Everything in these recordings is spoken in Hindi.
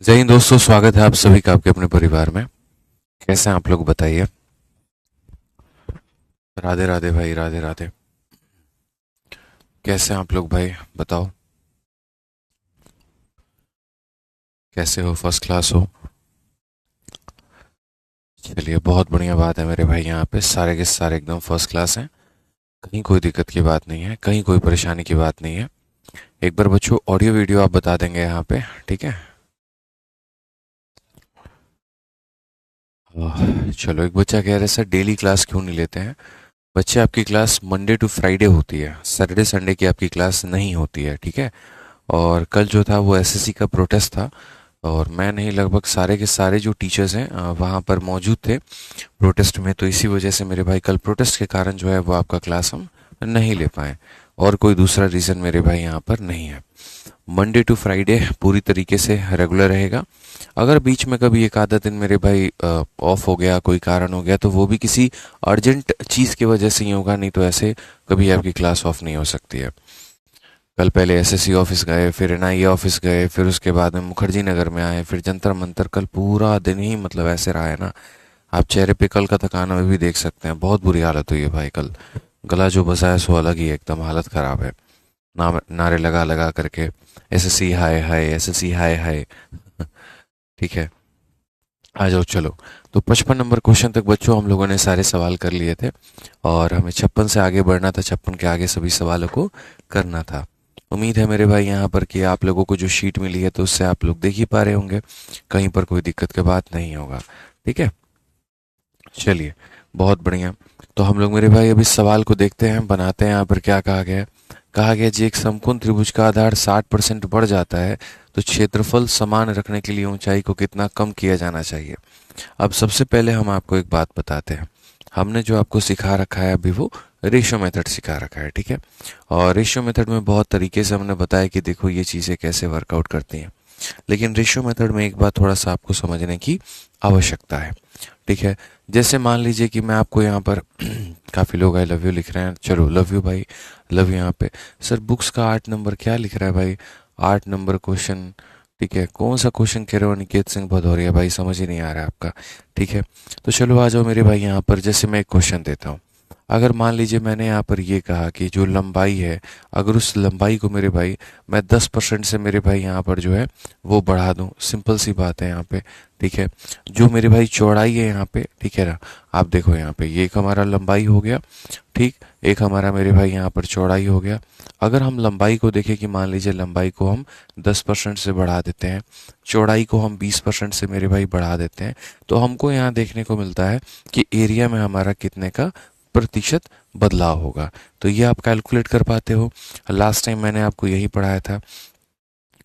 जय हिंद दोस्तों, स्वागत है आप सभी का आपके अपने परिवार में। कैसे हैं आप लोग बताइए। राधे राधे भाई, राधे राधे। कैसे हैं आप लोग भाई, बताओ। कैसे हो, फर्स्ट क्लास हो? चलिए, बहुत बढ़िया बात है मेरे भाई। यहाँ पे सारे के सारे एकदम फर्स्ट क्लास हैं। कहीं कोई दिक्कत की बात नहीं है, कहीं कोई परेशानी की बात नहीं है। एक बार बच्चों ऑडियो वीडियो आप बता देंगे यहाँ पे, ठीक है। चलो, एक बच्चा कह रहे सर डेली क्लास क्यों नहीं लेते हैं। बच्चे, आपकी क्लास मंडे टू फ्राइडे होती है, सैटरडे संडे की आपकी क्लास नहीं होती है, ठीक है। और कल जो था वो एसएससी का प्रोटेस्ट था। और मैं नहीं, लगभग सारे के सारे जो टीचर्स हैं वहाँ पर मौजूद थे प्रोटेस्ट में। तो इसी वजह से मेरे भाई कल प्रोटेस्ट के कारण जो है वो आपका क्लास हम नहीं ले पाए। और कोई दूसरा रीज़न मेरे भाई यहाँ पर नहीं है। मंडे टू फ्राइडे पूरी तरीके से रेगुलर रहेगा। अगर बीच में कभी एक आधा दिन मेरे भाई ऑफ हो गया, कोई कारण हो गया, तो वो भी किसी अर्जेंट चीज़ की वजह से ही होगा, नहीं तो ऐसे कभी आपकी क्लास ऑफ नहीं हो सकती है। कल पहले एसएससी ऑफिस गए, फिर एनआईए ऑफिस गए, फिर उसके बाद में मुखर्जी नगर में आए, फिर जंतर मंतर। कल पूरा दिन ही मतलब ऐसे रहा है ना। आप चेहरे पे कल का थकान अभी भी देख सकते हैं। बहुत बुरी हालत हुई है भाई कल। गला जो बसा है सो अलग ही है, एकदम हालत खराब है। नारे लगा लगा करके एसएससी हाय हाय, एसएससी हाय हाय। ठीक है, आ जाओ चलो। तो 55 नंबर क्वेश्चन तक बच्चों हम लोगों ने सारे सवाल कर लिए थे। और हमें 56 से आगे बढ़ना था, 56 के आगे सभी सवालों को करना था। उम्मीद है मेरे भाई यहाँ पर कि आप लोगों को जो शीट मिली है तो उससे आप लोग देख ही पा रहे होंगे, कहीं पर कोई दिक्कत की बात नहीं होगा। ठीक है, चलिए, बहुत बढ़िया। तो हम लोग मेरे भाई अभी सवाल को देखते हैं, बनाते हैं। यहाँ पर क्या कहा गया है। कहा गया जी, एक समकोण त्रिभुज का आधार 60% बढ़ जाता है तो क्षेत्रफल समान रखने के लिए ऊंचाई को कितना कम किया जाना चाहिए। अब सबसे पहले हम आपको एक बात बताते हैं। हमने जो आपको सिखा रखा है अभी वो रेशियो मेथड सिखा रखा है, ठीक है। और रेशियो मेथड में बहुत तरीके से हमने बताया कि देखो ये चीज़ें कैसे वर्कआउट करती हैं। लेकिन रेशियो मेथड में एक बात थोड़ा सा आपको समझने की आवश्यकता है, ठीक है। जैसे मान लीजिए कि मैं आपको यहाँ पर काफ़ी लोग आई लव यू लिख रहे हैं। चलो, लव यू भाई, लव यू। यहाँ पे सर बुक्स का 8 नंबर क्या लिख रहा है भाई? 8 नंबर क्वेश्चन, ठीक है। कौन सा क्वेश्चन कह रहे हो निकेत सिंह भदौरिया भाई? समझ ही नहीं आ रहा है आपका, ठीक है। तो चलो आ जाओ मेरे भाई यहाँ पर। जैसे मैं एक क्वेश्चन देता हूँ। अगर मान लीजिए मैंने यहाँ पर ये कहा कि जो लंबाई है, अगर उस लंबाई को मेरे भाई मैं 10% से मेरे भाई यहाँ पर जो है वो बढ़ा दूँ, सिंपल सी बात है यहाँ पे, ठीक है। जो मेरे भाई चौड़ाई है यहाँ पे, ठीक है ना। आप देखो यहाँ पे ये एक हमारा लंबाई हो गया, ठीक। एक हमारा मेरे भाई यहाँ पर चौड़ाई हो गया। अगर हम लंबाई को देखें कि मान लीजिए लंबाई को हम 10% से बढ़ा देते हैं, चौड़ाई को हम 20% से मेरे भाई बढ़ा देते हैं, तो हमको यहाँ देखने को मिलता है कि एरिया में हमारा कितने का प्रतिशत बदलाव होगा। तो ये आप कैलकुलेट कर पाते हो। लास्ट टाइम मैंने आपको यही पढ़ाया था।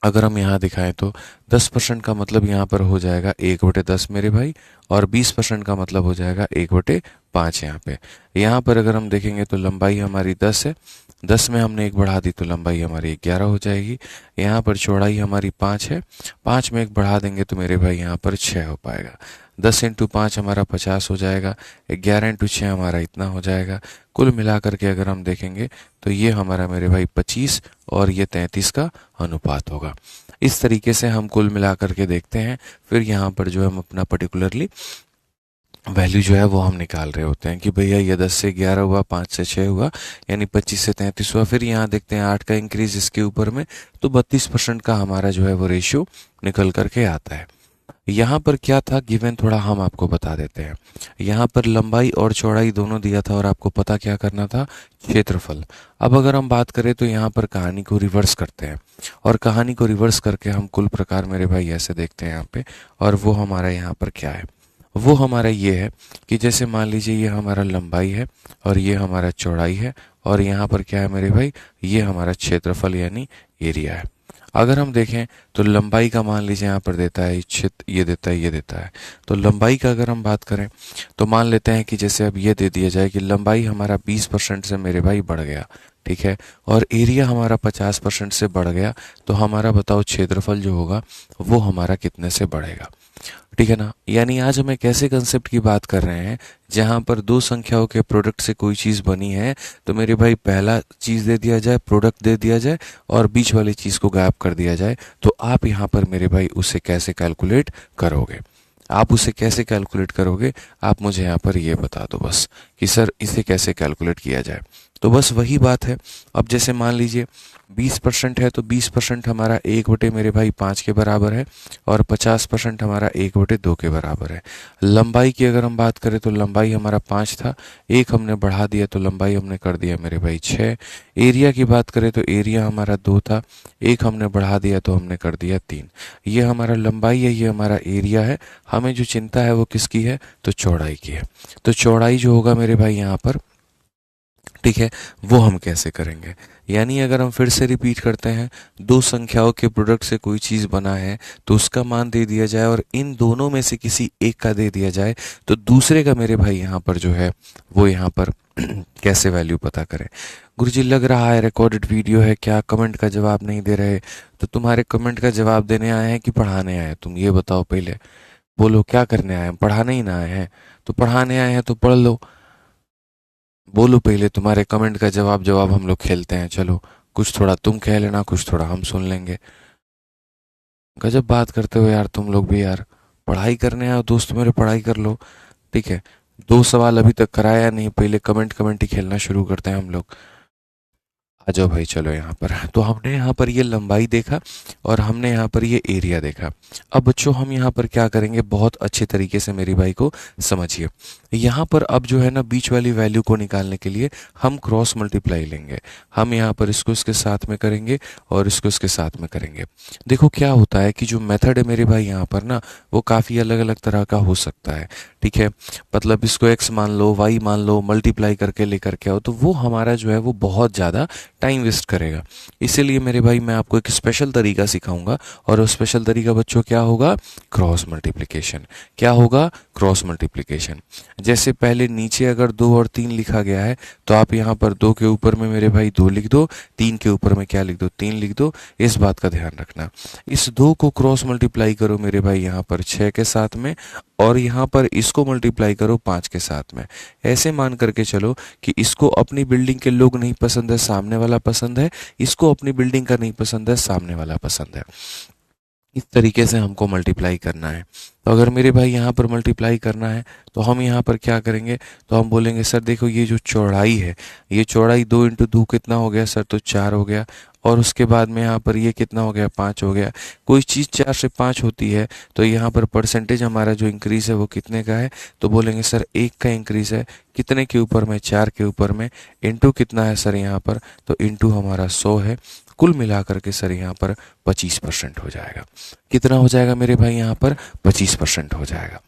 अगर हम यहाँ दिखाएं तो 10% का मतलब यहाँ पर हो जाएगा 1/10 मेरे भाई, और 20% का मतलब हो जाएगा 1/5 यहाँ पे। यहाँ पर अगर हम देखेंगे तो लंबाई हमारी 10 है, 10 में हमने एक बढ़ा दी तो लंबाई हमारी 11 हो जाएगी। यहाँ पर चौड़ाई हमारी 5 है, 5 में एक बढ़ा देंगे तो मेरे भाई यहाँ पर 6 हो पाएगा। 10 × 5 हमारा 50 हो जाएगा, 11 × 6 हमारा इतना हो जाएगा। कुल मिलाकर के अगर हम देखेंगे तो ये हमारा मेरे भाई 25 और ये 33 का अनुपात होगा। इस तरीके से हम कुल मिलाकर के देखते हैं। फिर यहाँ पर जो है हम अपना पर्टिकुलरली वैल्यू जो है वो हम निकाल रहे होते हैं कि भैया ये 10 से 11 हुआ, 5 से 6 हुआ, यानी 25 से 33 हुआ। फिर यहाँ देखते हैं 8 का इंक्रीज इसके ऊपर में, तो 32% का हमारा जो है वो रेशियो निकल करके आता है। यहाँ पर क्या था गिवन, थोड़ा हम आपको बता देते हैं। यहाँ पर लंबाई और चौड़ाई दोनों दिया था और आपको पता क्या करना था, क्षेत्रफल। अब अगर हम बात करें तो यहाँ पर कहानी को रिवर्स करते हैं, और कहानी को रिवर्स करके हम कुल प्रकार मेरे भाई ऐसे देखते हैं यहाँ पे। और वो हमारा यहाँ पर क्या है, वो हमारा ये है कि जैसे मान लीजिए ये हमारा लंबाई है और ये हमारा चौड़ाई है, और यहाँ पर क्या है मेरे भाई, ये हमारा क्षेत्रफल यानी एरिया है। अगर हम देखें तो लंबाई का मान लीजिए यहाँ पर देता है क्षेत्र, ये देता है, ये देता है। तो लंबाई का अगर हम बात करें तो मान लेते हैं कि जैसे अब ये दे दिया जाए कि लंबाई हमारा 20% से मेरे भाई बढ़ गया, ठीक है, और एरिया हमारा 50% से बढ़ गया, तो हमारा बताओ क्षेत्रफल जो होगा वो हमारा कितने से बढ़ेगा। ठीक है ना। यानी आज हम एक ऐसे कंसेप्ट की बात कर रहे हैं जहां पर दो संख्याओं के प्रोडक्ट से कोई चीज़ बनी है, तो मेरे भाई पहला चीज़ दे दिया जाए, प्रोडक्ट दे दिया जाए और बीच वाली चीज़ को गायब कर दिया जाए, तो आप यहाँ पर मेरे भाई उसे कैसे कैलकुलेट करोगे? आप उसे कैसे कैलकुलेट करोगे? आप मुझे यहाँ पर ये बता दो बस कि सर इसे कैसे कैलकुलेट किया जाए। तो बस वही बात है। अब जैसे मान लीजिए 20% है, तो 20% हमारा 1 बटे मेरे भाई 5 के बराबर है और 50% हमारा 1/2 के बराबर है। लंबाई की अगर हम बात करें तो लंबाई हमारा 5 था, एक हमने बढ़ा दिया तो लंबाई हमने कर दिया मेरे भाई 6। एरिया की बात करें तो एरिया हमारा 2 था, एक हमने बढ़ा दिया तो हमने कर दिया 3। ये हमारा लंबाई है, ये हमारा एरिया है। हमें जो चिंता है वो किसकी है? तो चौड़ाई की है। तो चौड़ाई जो होगा मेरे भाई यहाँ पर, ठीक है, वो हम कैसे करेंगे? यानी अगर हम फिर से रिपीट करते हैं, दो संख्याओं के प्रोडक्ट से कोई चीज़ बना है तो उसका मान दे दिया जाए और इन दोनों में से किसी एक का दे दिया जाए, तो दूसरे का मेरे भाई यहाँ पर जो है वो यहाँ पर कैसे वैल्यू पता करें? गुरुजी लग रहा है रिकॉर्डेड वीडियो है, क्या कमेंट का जवाब नहीं दे रहे? तो तुम्हारे कमेंट का जवाब देने आए हैं कि पढ़ाने आए हैं? तुम ये बताओ पहले, बोलो क्या करने आए हैं? पढ़ाने ही ना आए हैं? तो पढ़ाने आए हैं तो पढ़ लो। बोलो पहले, तुम्हारे कमेंट का जवाब जवाब हम लोग खेलते हैं। चलो, कुछ थोड़ा तुम कह लेना, कुछ थोड़ा हम सुन लेंगे। गजब बात करते हो यार तुम लोग भी यार। पढ़ाई करने आओ दोस्त मेरे, पढ़ाई कर लो। ठीक है, 2 सवाल अभी तक कराया नहीं, पहले कमेंट कमेंट ही खेलना शुरू करते हैं हम लोग। आ जाओ भाई, चलो यहाँ पर। तो हमने यहाँ पर ये लंबाई देखा और हमने यहाँ पर ये एरिया देखा। अब बच्चों हम यहाँ पर क्या करेंगे, बहुत अच्छे तरीके से मेरी भाई को समझिए। यहाँ पर अब जो है ना, बीच वाली वैल्यू को निकालने के लिए हम क्रॉस मल्टीप्लाई लेंगे। हम यहाँ पर इसको इसके साथ में करेंगे और इसको इसके साथ में करेंगे। देखो क्या होता है कि जो मेथड है मेरे भाई यहाँ पर ना, वो काफ़ी अलग अलग तरह का हो सकता है। ठीक है, मतलब इसको x मान लो, y मान लो, मल्टीप्लाई करके लेकर के आओ, तो वो हमारा जो है वो बहुत ज़्यादा टाइम वेस्ट करेगा। इसीलिए मेरे भाई मैं आपको एक स्पेशल तरीका सिखाऊंगा और वो स्पेशल तरीका बच्चों क्या होगा? Cross multiplication. क्या होगा? Cross multiplication. जैसे पहले नीचे अगर 2 और 3 लिखा गया है, तो आप यहाँ पर 2 के ऊपर में मेरे भाई 2 लिख दो, 3 के ऊपर में क्या लिख दो? 3 लिख दो। इस बात का ध्यान रखना। इस 2 को क्रॉस मल्टीप्लाई करो मेरे भाई यहाँ पर 6 के साथ में, और यहाँ पर इसको मल्टीप्लाई करो 5 के साथ में। ऐसे मान करके चलो कि इसको अपनी बिल्डिंग के लोग नहीं पसंद है, सामने वाला पसंद है, इसको अपनी बिल्डिंग का नहीं पसंद है, सामने वाला पसंद है। इस तरीके से हमको मल्टीप्लाई करना है। तो अगर मेरे भाई यहाँ पर मल्टीप्लाई करना है तो हम यहाँ पर क्या करेंगे? तो हम बोलेंगे सर देखो ये जो चौड़ाई है, ये चौड़ाई 2 इंटू 2 कितना हो गया सर? तो 4 हो गया। और उसके बाद में यहाँ पर ये कितना हो गया? 5 हो गया। कोई चीज़ 4 से 5 होती है तो यहाँ पर परसेंटेज हमारा जो इंक्रीज है वो कितने का है? तो बोलेंगे सर 1 का इंक्रीज है। कितने के ऊपर में? 4 के ऊपर में। इंटू कितना है सर यहाँ पर? तो इंटू हमारा 100 है। कुल मिलाकर के सर यहाँ पर 25% हो जाएगा। कितना हो जाएगा मेरे भाई यहाँ पर? 25% हो जाएगा।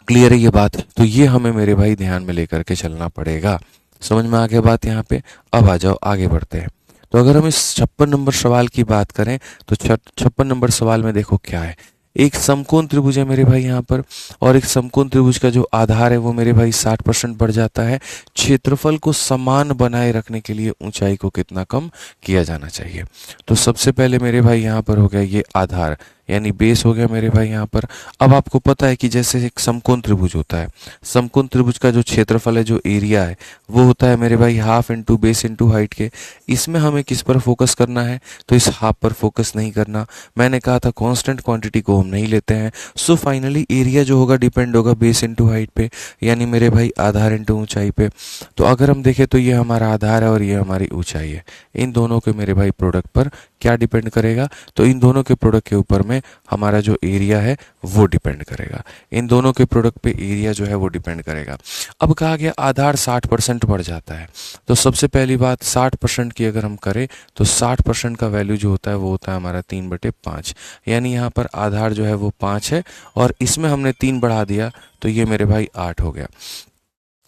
क्लियर है ये बात? तो ये हमें मेरे भाई ध्यान में लेकर के चलना पड़ेगा। समझ में आ गया बात यहाँ पे? अब आ जाओ आगे बढ़ते हैं। तो अगर हम इस 56 नंबर सवाल की बात करें तो 56 नंबर सवाल में देखो क्या है। एक समकोण त्रिभुज है मेरे भाई यहाँ पर, और एक समकोण त्रिभुज का जो आधार है वो मेरे भाई 60% बढ़ जाता है। क्षेत्रफल को समान बनाए रखने के लिए ऊंचाई को कितना कम किया जाना चाहिए? तो सबसे पहले मेरे भाई यहाँ पर हो गया ये आधार, यानी बेस हो गया मेरे भाई यहाँ पर। अब आपको पता है कि जैसे एक समकोण त्रिभुज होता है, समकोण त्रिभुज का जो क्षेत्रफल है, जो एरिया है, वो होता है मेरे भाई half into base into height के। इसमें हमें किस पर फोकस करना है? तो इस हाफ पर फोकस नहीं करना। मैंने कहा था कांस्टेंट क्वांटिटी को हम नहीं लेते हैं। सो फाइनली एरिया जो होगा डिपेंड होगा बेस इंटू हाइट पे, यानी मेरे भाई आधार इंटू ऊंचाई पे। तो अगर हम देखें तो ये हमारा आधार है और ये हमारी ऊंचाई है। इन दोनों के मेरे भाई प्रोडक्ट पर क्या डिपेंड करेगा? तो इन दोनों के प्रोडक्ट के ऊपर में हमारा जो एरिया है वो डिपेंड करेगा। इन दोनों के प्रोडक्ट पे एरिया जो है वो डिपेंड करेगा। अब कहा गया आधार 60% बढ़ जाता है। तो सबसे पहली बात 60% की अगर हम करें तो 60% का वैल्यू जो होता है वो होता है हमारा 3/5, यानी यहाँ पर आधार जो है वो 5 है और इसमें हमने 3 बढ़ा दिया तो ये मेरे भाई 8 हो गया।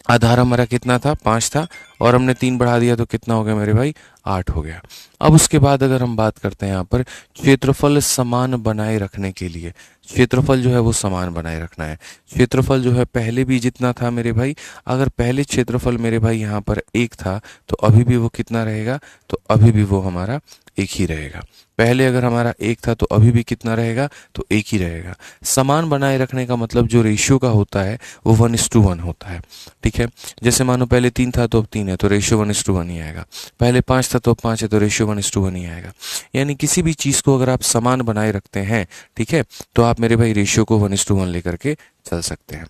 आधार हमारा कितना था? 5 था और हमने 3 बढ़ा दिया तो कितना हो गया मेरे भाई? 8 हो गया। अब उसके बाद अगर हम बात करते हैं यहाँ पर क्षेत्रफल समान बनाए रखने के लिए, क्षेत्रफल जो है वो समान बनाए रखना है। क्षेत्रफल जो है पहले भी जितना था मेरे भाई, अगर पहले क्षेत्रफल मेरे भाई यहाँ पर 1 था तो अभी भी वो कितना रहेगा, तो अभी भी वो हमारा 1 ही रहेगा। पहले अगर हमारा 1 था तो अभी भी कितना रहेगा, तो 1 ही रहेगा। समान बनाए रखने का मतलब जो रेशियो का होता है वो 1:1 होता है। ठीक है, जैसे मानो पहले 3 था तो अब 3 है, तो रेशियो 1:1 ही आएगा। पहले 5 था तो अब 5 है, तो रेशियो 1:1 ही आएगा। यानी किसी भी चीज़ को अगर आप समान बनाए रखते हैं, ठीक है, तो आप मेरे भाई रेशियो को 1:1 लेकर के चल सकते हैं।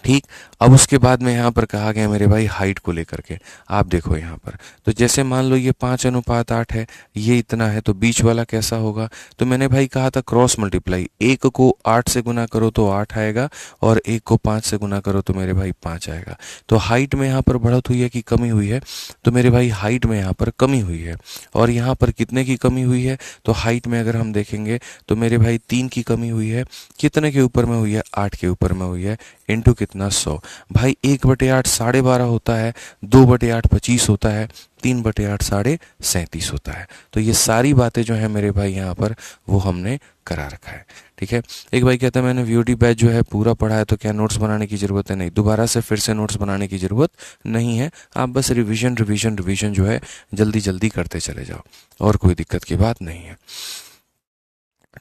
ठीक, अब उसके बाद में यहाँ पर कहा गया मेरे भाई हाइट को लेकर के। आप देखो यहाँ पर, तो जैसे मान लो ये 5:8 है, ये इतना है, तो बीच वाला कैसा होगा, तो मैंने भाई कहा था क्रॉस मल्टीप्लाई, 1 को 8 से गुना करो तो 8 आएगा, और 1 को 5 से गुना करो तो मेरे भाई 5 आएगा। तो हाइट में यहाँ पर बढ़त हुई है कि कमी हुई है, तो मेरे भाई हाइट में यहाँ पर कमी हुई है। और यहाँ पर कितने की कमी हुई है, तो हाइट में अगर हम देखेंगे तो मेरे भाई 3 की कमी हुई है। कितने के ऊपर में हुई है, 8 के ऊपर में हुई है, इंटू कितना 100। भाई 1/8 12.5 होता है, 2/8 25 होता है, 3/8 37.5 होता है। तो ये सारी बातें जो है मेरे भाई यहाँ पर वो हमने करा रखा है। ठीक है, एक भाई कहता है मैंने वीओडी बैच जो है पूरा पढ़ा है, तो क्या नोट्स बनाने की ज़रूरत है? नहीं, दोबारा से फिर से नोट्स बनाने की ज़रूरत नहीं है। आप बस रिवीजन रिवीजन रिवीजन जो है जल्दी जल्दी करते चले जाओ, और कोई दिक्कत की बात नहीं है।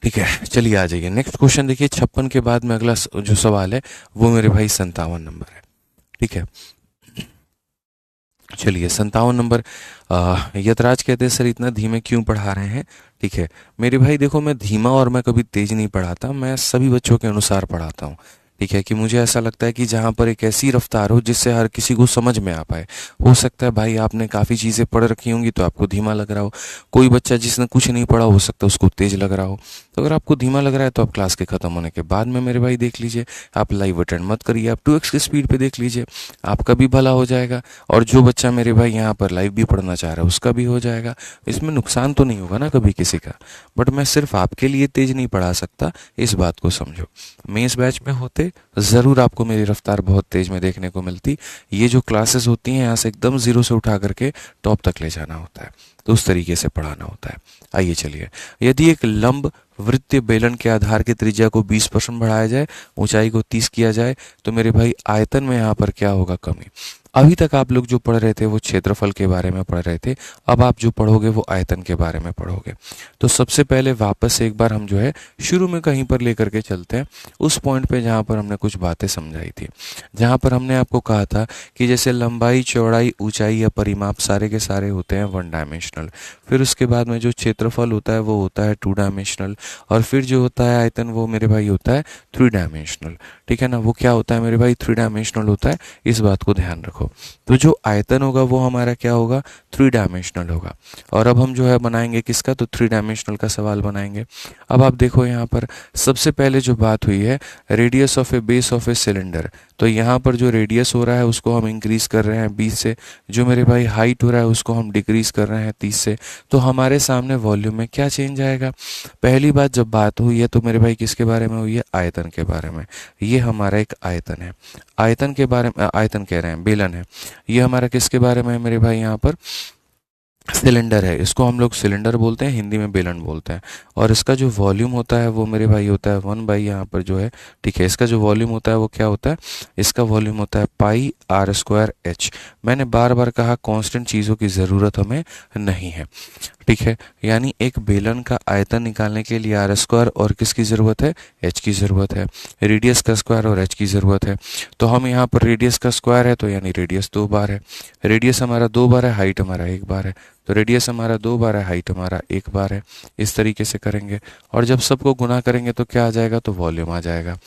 ठीक है, चलिए आ जाइए नेक्स्ट क्वेश्चन। देखिए 56 के बाद में अगला जो सवाल है वो मेरे भाई 57 नंबर है। ठीक है, चलिए 57 नंबर। यतराज कहते हैं सर इतना धीमे क्यों पढ़ा रहे हैं? ठीक है मेरे भाई, देखो मैं धीमा और मैं कभी तेज नहीं पढ़ाता, मैं सभी बच्चों के अनुसार पढ़ाता हूँ। ठीक है, कि मुझे ऐसा लगता है कि जहाँ पर एक ऐसी रफ्तार हो जिससे हर किसी को समझ में आ पाए। हो सकता है भाई आपने काफ़ी चीज़ें पढ़ रखी होंगी तो आपको धीमा लग रहा हो, कोई बच्चा जिसने कुछ नहीं पढ़ा हो सकता है उसको तेज लग रहा हो। तो अगर आपको धीमा लग रहा है तो आप क्लास के ख़त्म होने के बाद में मेरे भाई देख लीजिए, आप लाइव अटेंड मत करिए, आप 2x की स्पीड पे देख लीजिए, आपका भी भला हो जाएगा। और जो बच्चा मेरे भाई यहाँ पर लाइव भी पढ़ना चाह रहा है उसका भी हो जाएगा, इसमें नुकसान तो नहीं होगा ना कभी किसी का। बट मैं सिर्फ आपके लिए तेज नहीं पढ़ा सकता, इस बात को समझो। मेंस बैच में होते ज़रूर आपको मेरी रफ्तार बहुत तेज में देखने को मिलती। ये जो क्लासेस होती हैं यहाँ से एकदम जीरो से उठा करके टॉप तक ले जाना होता है, तो उस तरीके से पढ़ाना होता है। आइए चलिए, यदि एक लंब वृत्तीय बेलन के आधार की त्रिज्या को 20% बढ़ाया जाए, ऊंचाई को 30 किया जाए, तो मेरे भाई आयतन में यहाँ पर क्या होगा? कमी। अभी तक आप लोग जो पढ़ रहे थे वो क्षेत्रफल के बारे में पढ़ रहे थे, अब आप जो पढ़ोगे वो आयतन के बारे में पढ़ोगे। तो सबसे पहले वापस से एक बार हम जो है शुरू में कहीं पर लेकर के चलते हैं, उस पॉइंट पे जहाँ पर हमने कुछ बातें समझाई थी, जहाँ पर हमने आपको कहा था कि जैसे लंबाई, चौड़ाई, ऊंचाई या परिमाप सारे के सारे होते हैं 1 डायमेंशनल। फिर उसके बाद में जो क्षेत्रफल होता है वो होता है 2 डायमेंशनल, और फिर जो होता है आयतन वो मेरे भाई होता है 3 डायमेंशनल। ठीक है ना, वो क्या होता है मेरे भाई? 3 डायमेंशनल होता है, इस बात को ध्यान रखो। तो जो आयतन होगा वो हमारा क्या होगा? 3 डायमेंशनल होगा। और अब हम जो है बनाएंगे किसका? तो 3 डायमेंशनल का सवाल बनाएंगे। अब आप देखो यहाँ पर सबसे पहले जो बात हुई है radius of A base of a cylinder, तो यहाँ पर जो रेडियस हो रहा है उसको हम इंक्रीज कर रहे हैं 20 से, जो मेरे भाई हाइट हो रहा है उसको हम डिक्रीज कर रहे हैं 30 से। तो हमारे सामने वॉल्यूम में क्या चेंज आएगा? पहली बात जब बात हुई है तो मेरे भाई किसके बारे में हुई है? आयतन के बारे में। ये हमारा एक आयतन है, आयतन के बारे में, आयतन कह रहे हैं बेलन है। ये हमारा किसके बारे में है मेरे भाई? यहाँ पर सिलेंडर है, इसको हम लोग सिलेंडर बोलते हैं, हिंदी में बेलन बोलते हैं। और इसका जो वॉल्यूम होता है वो मेरे भाई होता है 1 यहाँ पर जो है, ठीक है, इसका जो वॉल्यूम होता है वो क्या होता है? इसका वॉल्यूम होता है πr²h। मैंने बार बार कहा कांस्टेंट चीज़ों की ज़रूरत हमें नहीं है। ठीक है, यानी एक बेलन का आयतन निकालने के लिए r² और किसकी ज़रूरत है? h की ज़रूरत है। रेडियस का स्क्वायर और h की ज़रूरत है। तो हम यहाँ पर रेडियस का स्क्वायर है तो यानी रेडियस 2 बार है, रेडियस हमारा 2 बार है, हाइट हमारा 1 बार है, तो रेडियस हमारा 2 बार है, हाइट हमारा 1 बार है। इस तरीके से करेंगे और जब सबको गुना करेंगे तो क्या आ जाएगा? तो वॉल्यूम आ जाएगा।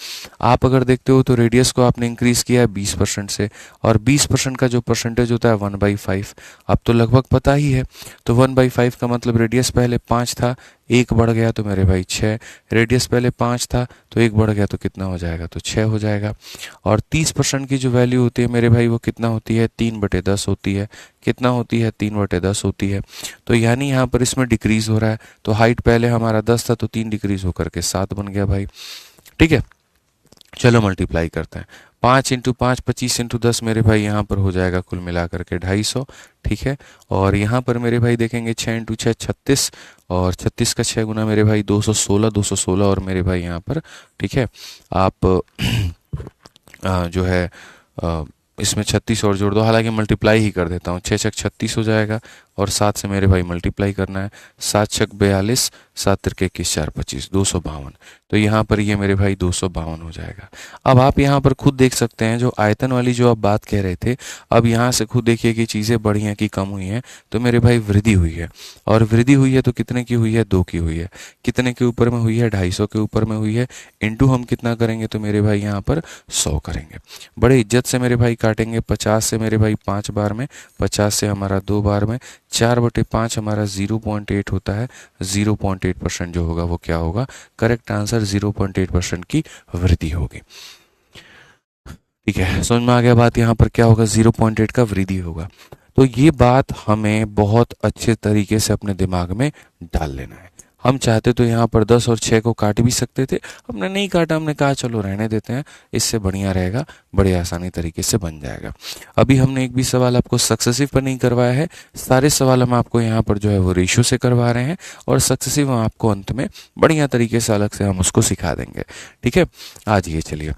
आप अगर देखते हो तो रेडियस को आपने इंक्रीज किया है 20% से, और 20% का जो परसेंटेज होता है 1/5, अब तो लगभग पता ही है। तो 1/5 का मतलब रेडियस पहले 5 था, 1 बढ़ गया तो मेरे भाई 6, रेडियस पहले 5 था तो 1 बढ़ गया तो कितना हो जाएगा? तो 6 हो जाएगा। और 30% की जो वैल्यू होती है मेरे भाई वो कितना होती है? 3/10 होती है। कितना होती है? 3/10 होती है। तो यानी यहाँ पर इसमें डिक्रीज हो रहा है, तो हाइट पहले हमारा 10 था तो 3 डिक्रीज होकर के 7 बन गया भाई। ठीक है, चलो मल्टीप्लाई करते हैं। 5 × 5 25 × 10 मेरे भाई यहाँ पर हो जाएगा कुल मिलाकर के 250, ठीक है। और यहाँ पर मेरे भाई देखेंगे 6 × 6 36, और 36 का 6 गुना मेरे भाई 216, 216 और मेरे भाई यहाँ पर, ठीक है। आप जो है इसमें 36 और जोड़ दो, हालांकि मल्टीप्लाई ही कर देता हूँ। 6 छक 36 हो जाएगा और 7 से मेरे भाई मल्टीप्लाई करना है। 7 छक 42, 7 तिरके 21 4 25, 252। तो यहाँ पर ये मेरे भाई 252 हो जाएगा। अब आप यहाँ पर खुद देख सकते हैं, जो आयतन वाली जो आप बात कह रहे थे, अब यहाँ से खुद देखिए कि चीज़ें बढ़ी हैं कि कम हुई हैं। तो मेरे भाई वृद्धि हुई है, और वृद्धि हुई है तो कितने की हुई है? 2 की हुई है। कितने के ऊपर में हुई है? 250 के ऊपर में हुई है। इंटू हम कितना करेंगे? तो मेरे भाई यहाँ पर 100 करेंगे। बड़े इज्जत से मेरे भाई काटेंगे। 50 से मेरे भाई 5 बार में, 50 से हमारा 2 बार में, 4/5 हमारा 0.8 होता है। 0.8% जो होगा वो क्या होगा? करेक्ट आंसर 0.8% की वृद्धि होगी। ठीक है, समझ में आ गया बात? यहाँ पर क्या होगा? 0.8 का वृद्धि होगा। तो ये बात हमें बहुत अच्छे तरीके से अपने दिमाग में डाल लेना है। हम चाहते तो यहाँ पर 10 और 6 को काट भी सकते थे, हमने नहीं काटा। हमने कहा चलो रहने देते हैं, इससे बढ़िया रहेगा, बड़े आसानी तरीके से बन जाएगा। अभी हमने एक भी सवाल आपको सक्सेसिव पर नहीं करवाया है, सारे सवाल हम आपको यहाँ पर जो है वो रेशियो से करवा रहे हैं, और सक्सेसिव हम आपको अंत में बढ़िया तरीके से अलग से हम उसको सिखा देंगे। ठीक है, आज ये चलिए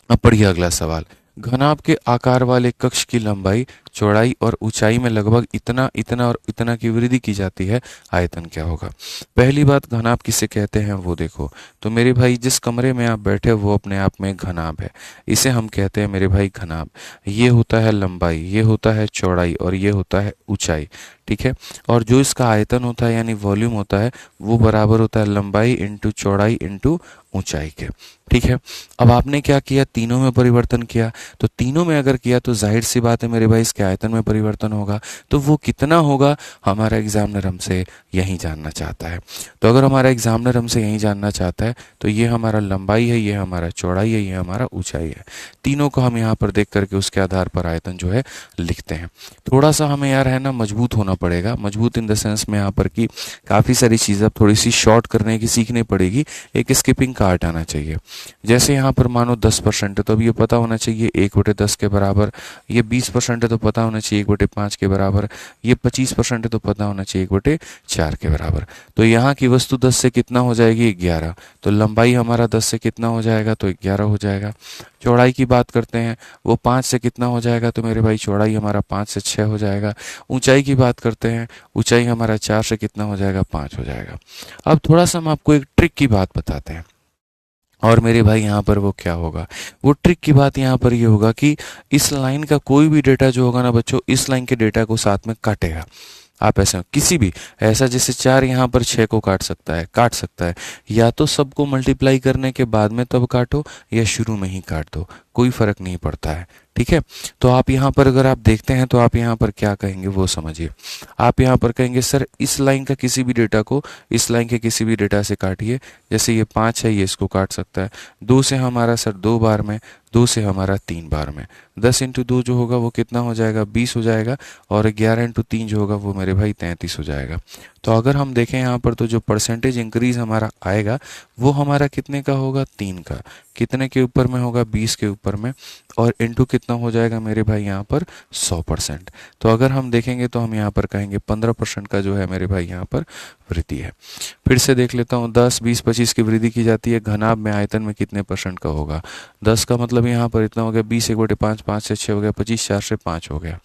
अब पढ़िए अगला सवाल। घनाभ के आकार वाले कक्ष की लंबाई, चौड़ाई और ऊंचाई में लगभग इतना इतना और इतना की वृद्धि की जाती है, आयतन क्या होगा? पहली बात, घनाभ किसे कहते हैं वो देखो। तो मेरे भाई जिस कमरे में आप बैठे वो अपने आप में घनाभ है, इसे हम कहते हैं मेरे भाई घनाभ। ये होता है लंबाई, ये होता है चौड़ाई और ये होता है ऊंचाई। ठीक है, और जो इसका आयतन होता है यानी वॉल्यूम होता है वो बराबर होता है लंबाई इंटू चौड़ाई इंटू ऊंचाई के। ठीक है, अब आपने क्या किया? तीनों में परिवर्तन किया। तो तीनों में अगर किया तो जाहिर सी बात है मेरे भाई इसके आयतन में परिवर्तन होगा। तो वो कितना होगा? हमारा एग्जामिनर हमसे यही जानना चाहता है। तो अगर हमारा एग्जामिनर हमसे यही जानना चाहता है तो ये हमारा लंबाई है, ये हमारा चौड़ाई है, ये हमारा ऊंचाई है। तीनों को हम यहाँ पर देख करके उसके आधार पर आयतन जो है लिखते हैं। थोड़ा सा हमें यार है ना मजबूत होना पड़ेगा। मजबूत इन द सेंस में यहाँ पर कि काफ़ी सारी चीज़ें अब थोड़ी सी शॉर्ट करने की सीखनी पड़ेगी। एक स्किपिंग का आर्ट आना चाहिए। जैसे यहाँ पर मानो 10% है तो अब ये पता होना चाहिए 1/10 के बराबर। ये 20% है तो पता होना चाहिए 1/5 के बराबर। ये 25% है तो पता होना चाहिए 1/4 के बराबर। तो यहाँ की वस्तु 10 से कितना हो जाएगी? 11। तो लंबाई हमारा 10 से कितना हो जाएगा? तो 11 हो जाएगा। चौड़ाई की बात करते हैं, वो 5 से कितना हो जाएगा? तो मेरे भाई चौड़ाई हमारा 5 से 6 हो जाएगा। ऊंचाई की बात करते हैं, ऊंचाई हमारा 4 से कितना हो जाएगा? 5 हो जाएगा। अब थोड़ा सा हम आपको एक ट्रिक की बात बताते हैं, और मेरे भाई यहाँ पर वो क्या होगा? वो ट्रिक की बात यहाँ पर ये होगा कि इस लाइन का कोई भी डेटा जो होगा ना बच्चों, इस लाइन के डेटा को साथ में काटेगा। आप ऐसा किसी भी ऐसा जैसे 4 यहाँ पर 6 को काट सकता है। या तो सबको मल्टीप्लाई करने के बाद में तब काटो, या शुरू में ही काट दो, कोई फर्क नहीं पड़ता है। ठीक है, तो आप यहाँ पर अगर आप देखते हैं तो आप यहाँ पर क्या कहेंगे वो समझिए। आप यहाँ पर कहेंगे सर इस लाइन का किसी भी डेटा को इस लाइन के किसी भी डेटा से काटिए। जैसे ये 5 है, ये इसको काट सकता है। 2 से हमारा सर 2 बार में, 2 से हमारा 3 बार में। 10 × 2 जो होगा वो कितना हो जाएगा? 20 हो जाएगा। और 11 × 3 जो होगा वो मेरे भाई 33 हो जाएगा। तो अगर हम देखें यहाँ पर तो जो परसेंटेज इंक्रीज हमारा आएगा वो हमारा कितने का होगा? 3 का। कितने के ऊपर में होगा? 20 के ऊपर में। और इंटू कितना हो जाएगा मेरे भाई यहाँ पर? 100%। तो अगर हम देखेंगे तो हम यहाँ पर कहेंगे 15% का जो है मेरे भाई यहाँ पर वृद्धि है। फिर से देख लेता हूँ, 10, 20, 25 की वृद्धि की जाती है। घनाभ में आयतन में कितने परसेंट का होगा? 10 का मतलब यहाँ पर इतना हो गया। 20 1/5, 5 से 6 हो गया। 25 4 से 5 हो गया।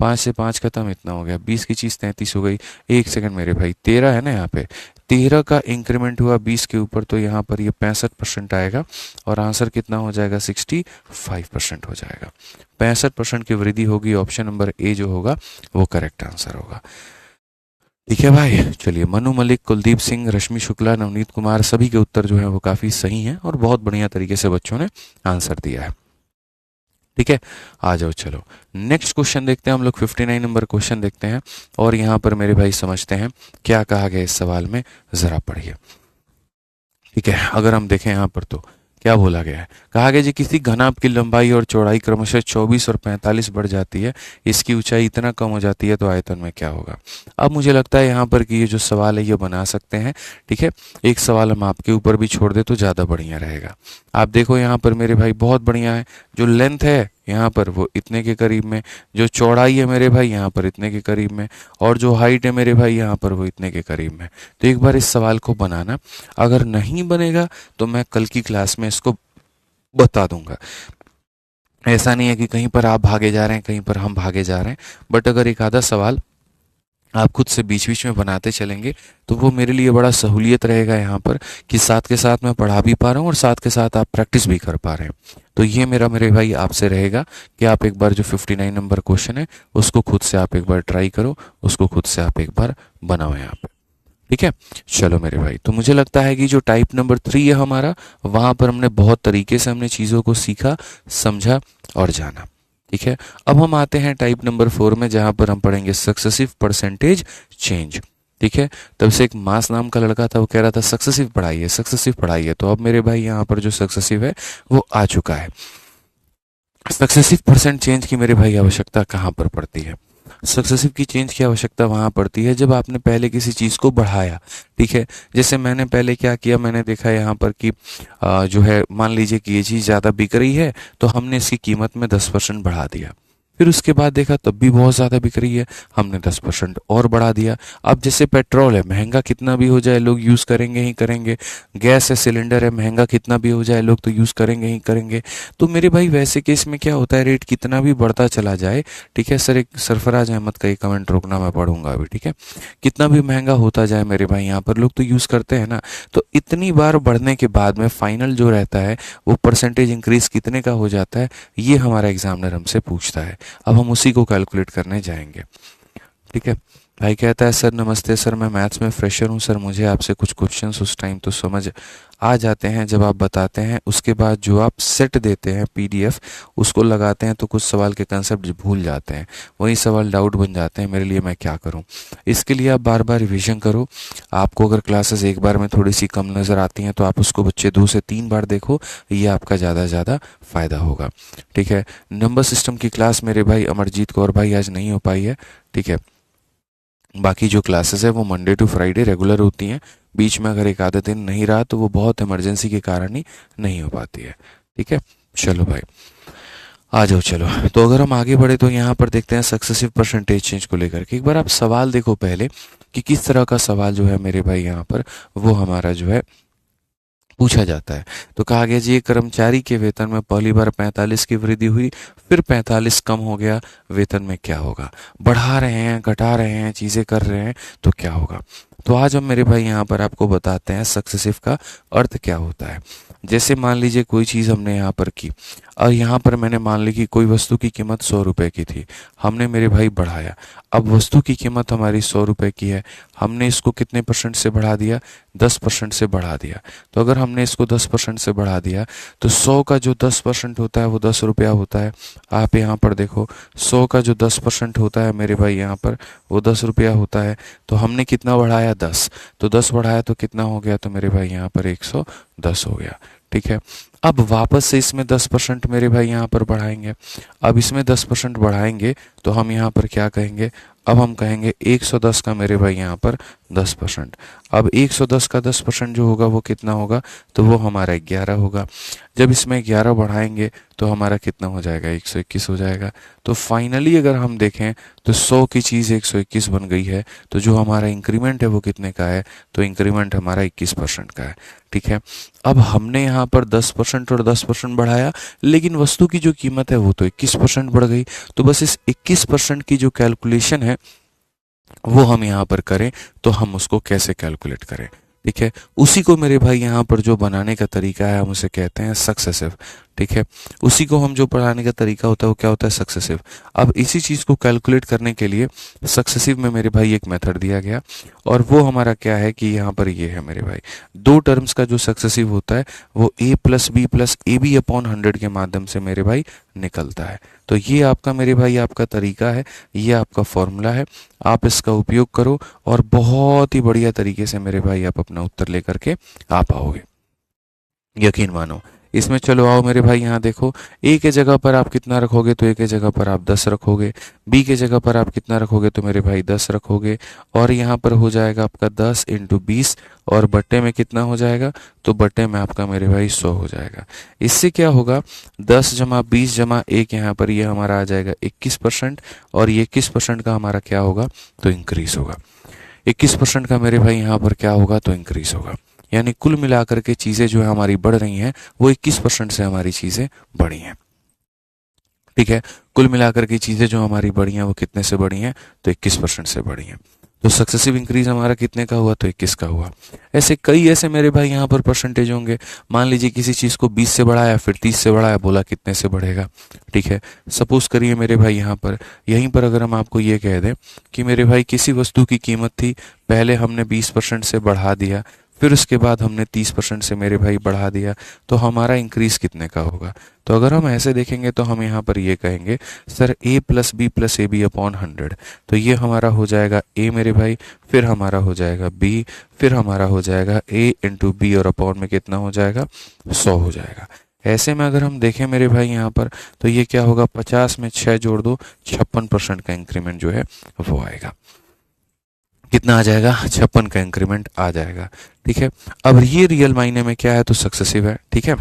5 से 5 खत्म, इतना हो गया। 20 की चीज़ 33 हो गई। 1 सेकंड मेरे भाई, 13 है ना यहाँ पे। 13 का इंक्रीमेंट हुआ 20 के ऊपर, तो यहाँ पर ये 65% आएगा। और आंसर कितना हो जाएगा? 65% हो जाएगा। 65% की वृद्धि होगी। ऑप्शन नंबर ए जो होगा वो करेक्ट आंसर होगा। ठीक है भाई, चलिए। मनु मलिक, कुलदीप सिंह, रश्मि शुक्ला, नवनीत कुमार, सभी के उत्तर जो है वो काफ़ी सही हैं और बहुत बढ़िया तरीके से बच्चों ने आंसर दिया है। ठीक है, आ जाओ चलो नेक्स्ट क्वेश्चन देखते हैं। हम लोग 59 नंबर क्वेश्चन देखते हैं और यहाँ पर मेरे भाई समझते हैं क्या कहा गया इस सवाल में, ज़रा पढ़िए। ठीक है, अगर हम देखें यहाँ पर तो क्या बोला गया है? कहा गया जी किसी घनाभ की लंबाई और चौड़ाई क्रमशः 24 और 45 बढ़ जाती है, इसकी ऊंचाई इतना कम हो जाती है तो आयतन में क्या होगा? अब मुझे लगता है यहाँ पर कि ये जो सवाल है ये बना सकते हैं। ठीक है, एक सवाल हम आपके ऊपर भी छोड़ दे तो ज़्यादा बढ़िया रहेगा। आप देखो यहाँ पर मेरे भाई बहुत बढ़िया है, जो लेंथ है यहाँ पर वो इतने के करीब में, जो चौड़ाई है मेरे भाई यहाँ पर इतने के करीब में, और जो हाइट है मेरे भाई यहाँ पर वो इतने के करीब में। तो एक बार इस सवाल को बनाना, अगर नहीं बनेगा तो मैं कल की क्लास में इसको बता दूंगा। ऐसा नहीं है कि कहीं पर आप भागे जा रहे हैं कहीं पर हम भागे जा रहे हैं, बट अगर एक आधा सवाल आप खुद से बीच बीच में बनाते चलेंगे तो वो मेरे लिए बड़ा सहूलियत रहेगा यहाँ पर, कि साथ के साथ मैं पढ़ा भी पा रहा हूँ और साथ के साथ आप प्रैक्टिस भी कर पा रहे हैं। तो ये मेरे भाई आपसे रहेगा कि आप एक बार जो 59 नंबर क्वेश्चन है उसको खुद से आप एक बार ट्राई करो, उसको खुद से आप एक बार बनाओ यहाँ पे। ठीक है, चलो मेरे भाई, तो मुझे लगता है कि जो टाइप नंबर 3 है हमारा, वहां पर हमने बहुत तरीके से हमने चीज़ों को सीखा, समझा और जाना। ठीक है, अब हम आते हैं टाइप नंबर 4 में, जहां पर हम पढ़ेंगे सक्सेसिव परसेंटेज चेंज। ठीक है, तब से एक मास नाम का लड़का था, वो कह रहा था सक्सेसिव पढ़ाइए सक्सेसिव पढ़ाइए, तो अब मेरे भाई यहाँ पर जो सक्सेसिव है वो आ चुका है। सक्सेसिव परसेंट चेंज की मेरे भाई आवश्यकता कहाँ पर पड़ती है? सक्सेसिव की चेंज की आवश्यकता वहां पड़ती है जब आपने पहले किसी चीज को बढ़ाया। ठीक है, जैसे मैंने पहले क्या किया, मैंने देखा यहाँ पर कि जो है मान लीजिए कि ये चीज ज्यादा बिक रही है तो हमने इसकी कीमत में 10% बढ़ा दिया। फिर उसके बाद देखा तब भी बहुत ज़्यादा बिक रही है, हमने 10% और बढ़ा दिया। अब जैसे पेट्रोल है, महंगा कितना भी हो जाए लोग यूज़ करेंगे ही करेंगे। गैस है, सिलेंडर है, महंगा कितना भी हो जाए लोग तो यूज़ करेंगे ही करेंगे। तो मेरे भाई वैसे केस में क्या होता है, रेट कितना भी बढ़ता चला जाए, ठीक है सर, एक सरफराज अहमद का एक कमेंट रोकना, मैं पढ़ूंगा अभी। ठीक है, कितना भी महंगा होता जाए मेरे भाई यहाँ पर लोग तो यूज़ करते हैं ना, तो इतनी बार बढ़ने के बाद में फाइनल जो रहता है वो परसेंटेज इंक्रीज कितने का हो जाता है, ये हमारा एग्जामिनर हमसे पूछता है। अब हम उसी को कैलकुलेट करने जाएंगे। ठीक है, भाई कहता है सर नमस्ते सर, मैं मैथ्स में फ्रेशर हूँ सर, मुझे आपसे कुछ क्वेश्चंस उस टाइम तो समझ आ जाते हैं जब आप बताते हैं, उसके बाद जो आप सेट देते हैं पीडीएफ उसको लगाते हैं तो कुछ सवाल के कंसेप्ट भूल जाते हैं, वही सवाल डाउट बन जाते हैं, मेरे लिए मैं क्या करूं? इसके लिए आप बार बार रिविजन करो। आपको अगर क्लासेस एक बार में थोड़ी सी कम नज़र आती हैं तो आप उसको बच्चे 2 से 3 बार देखो, ये आपका ज़्यादा फ़ायदा होगा। ठीक है, नंबर सिस्टम की क्लास मेरे भाई अमरजीत कौर भाई आज नहीं हो पाई है। ठीक है, बाकी जो क्लासेस है वो मंडे टू फ्राइडे रेगुलर होती हैं, बीच में अगर एक आधा दिन नहीं रहा तो वो बहुत इमरजेंसी के कारण ही नहीं हो पाती है। ठीक है, चलो भाई आ जाओ। चलो तो अगर हम आगे बढ़े तो यहाँ पर देखते हैं सक्सेसिव परसेंटेज चेंज को लेकर के। एक बार आप सवाल देखो पहले कि किस तरह का सवाल जो है मेरे भाई यहाँ पर वो हमारा जो है पूछा जाता है। तो कहा गया जी एक कर्मचारी के वेतन में पहली बार 45 की वृद्धि हुई, फिर 45 कम हो गया, वेतन में क्या होगा? बढ़ा रहे हैं, घटा रहे हैं, चीजें कर रहे हैं तो क्या होगा? तो आज हम मेरे भाई यहाँ पर आपको बताते हैं सक्सेसिव का अर्थ क्या होता है। जैसे मान लीजिए कोई चीज़ हमने यहाँ पर की और यहाँ पर मैंने मान ली कि कोई वस्तु की कीमत 100 रुपए की थी, हमने मेरे भाई बढ़ाया। अब वस्तु की कीमत हमारी 100 रुपए की है, हमने इसको कितने परसेंट से बढ़ा दिया? 10% से बढ़ा दिया। तो अगर हमने इसको 10% से बढ़ा दिया तो 100 का जो 10% होता है वो 10 रुपया होता है। आप यहाँ पर देखो 100 का जो 10% होता है मेरे भाई यहाँ पर वो 10 रुपया होता है। तो हमने कितना बढ़ाया? 10। तो 10 बढ़ाया तो कितना हो गया? तो मेरे भाई यहाँ पर 110 हो गया। ठीक है, अब वापस से इसमें 10% मेरे भाई यहाँ पर बढ़ाएंगे। अब इसमें 10% बढ़ाएंगे तो हम यहाँ पर क्या कहेंगे? अब हम कहेंगे 110 का मेरे भाई यहाँ पर 10%। अब 110 का 10% जो होगा वो कितना होगा? तो वो हमारा 11 होगा। जब इसमें 11 बढ़ाएंगे तो हमारा कितना हो जाएगा? 121 हो जाएगा। तो फाइनली अगर हम देखें तो 100 की चीज़ 121 बन गई है। तो जो हमारा इंक्रीमेंट है वो कितने का है? तो इंक्रीमेंट हमारा 21% का है। ठीक है, अब हमने यहाँ पर 10% और 10% बढ़ाया, लेकिन वस्तु की जो कीमत है वो तो 21% बढ़ गई। तो बस इस 21% की जो कैलकुलेशन है वो हम यहाँ पर करें तो हम उसको कैसे कैलकुलेट करें? ठीक है, उसी को मेरे भाई यहाँ पर जो बनाने का तरीका है हम उसे कहते हैं सक्सेसिव। ठीक है, उसी को हम जो पढ़ाने का तरीका होता है वो क्या होता है? सक्सेसिव। अब इसी चीज़ को कैलकुलेट करने के लिए सक्सेसिव में मेरे भाई एक मेथड दिया गया और वो हमारा क्या है कि यहाँ पर ये है मेरे भाई, 2 टर्म्स का जो सक्सेसिव होता है वो a plus B plus A B upon 100 के माध्यम से मेरे भाई निकलता है। तो ये आपका मेरे भाई आपका तरीका है, ये आपका फॉर्मूला है, आप इसका उपयोग करो और बहुत ही बढ़िया तरीके से मेरे भाई आप अपना उत्तर लेकर के आ पाओगे। यकीन मानो इसमें चलो आओ मेरे भाई यहाँ देखो, ए के जगह पर आप कितना रखोगे तो ए के जगह पर आप 10 रखोगे, बी के जगह पर आप कितना रखोगे तो मेरे भाई 10 रखोगे, और यहाँ पर हो जाएगा आपका 10 इंटू 20, और बट्टे में कितना हो जाएगा तो बट्टे में आपका मेरे भाई 100 हो जाएगा। इससे क्या होगा 10 जमा 20 जमा 1 यहाँ पर ये हमारा आ जाएगा 21%, और ये 21% का हमारा क्या होगा तो इंक्रीज होगा। 21% का मेरे भाई यहाँ पर क्या होगा तो इंक्रीज होगा, यानी कुल मिलाकर के चीजें जो है हमारी बढ़ रही हैं वो 21% से हमारी चीजें बढ़ी हैं। ठीक है, कुल मिलाकर की चीजें जो हमारी बढ़ी हैं वो कितने से बढ़ी हैं तो 21% से बढ़ी हैं। तो सक्सेसिव इंक्रीज हमारा कितने का हुआ तो 21 का हुआ। ऐसे कई ऐसे मेरे भाई यहाँ पर परसेंटेज होंगे। मान लीजिए किसी चीज को 20 से बढ़ाया, फिर 30 से बढ़ाया, बोला कितने से बढ़ेगा। ठीक है, सपोज करिए मेरे भाई यहाँ पर यहीं पर अगर हम आपको ये कह दें कि मेरे भाई किसी वस्तु की कीमत थी, पहले हमने 20% से बढ़ा दिया, फिर उसके बाद हमने 30% से मेरे भाई बढ़ा दिया, तो हमारा इंक्रीज कितने का होगा। तो अगर हम ऐसे देखेंगे तो हम यहाँ पर ये कहेंगे sir a plus B plus A B upon 100, तो ये हमारा हो जाएगा a मेरे भाई, फिर हमारा हो जाएगा b, फिर हमारा हो जाएगा a इंटू बी, और अपॉन में कितना हो जाएगा 100 हो जाएगा। ऐसे में अगर हम देखें मेरे भाई यहाँ पर तो ये क्या होगा 50 में 6 जोड़ दो, 56% का इंक्रीमेंट जो है वो आएगा। कितना आ जाएगा 56 का इंक्रीमेंट आ जाएगा। ठीक है, अब ये रियल मायने में क्या है तो सक्सेसिव है। ठीक है,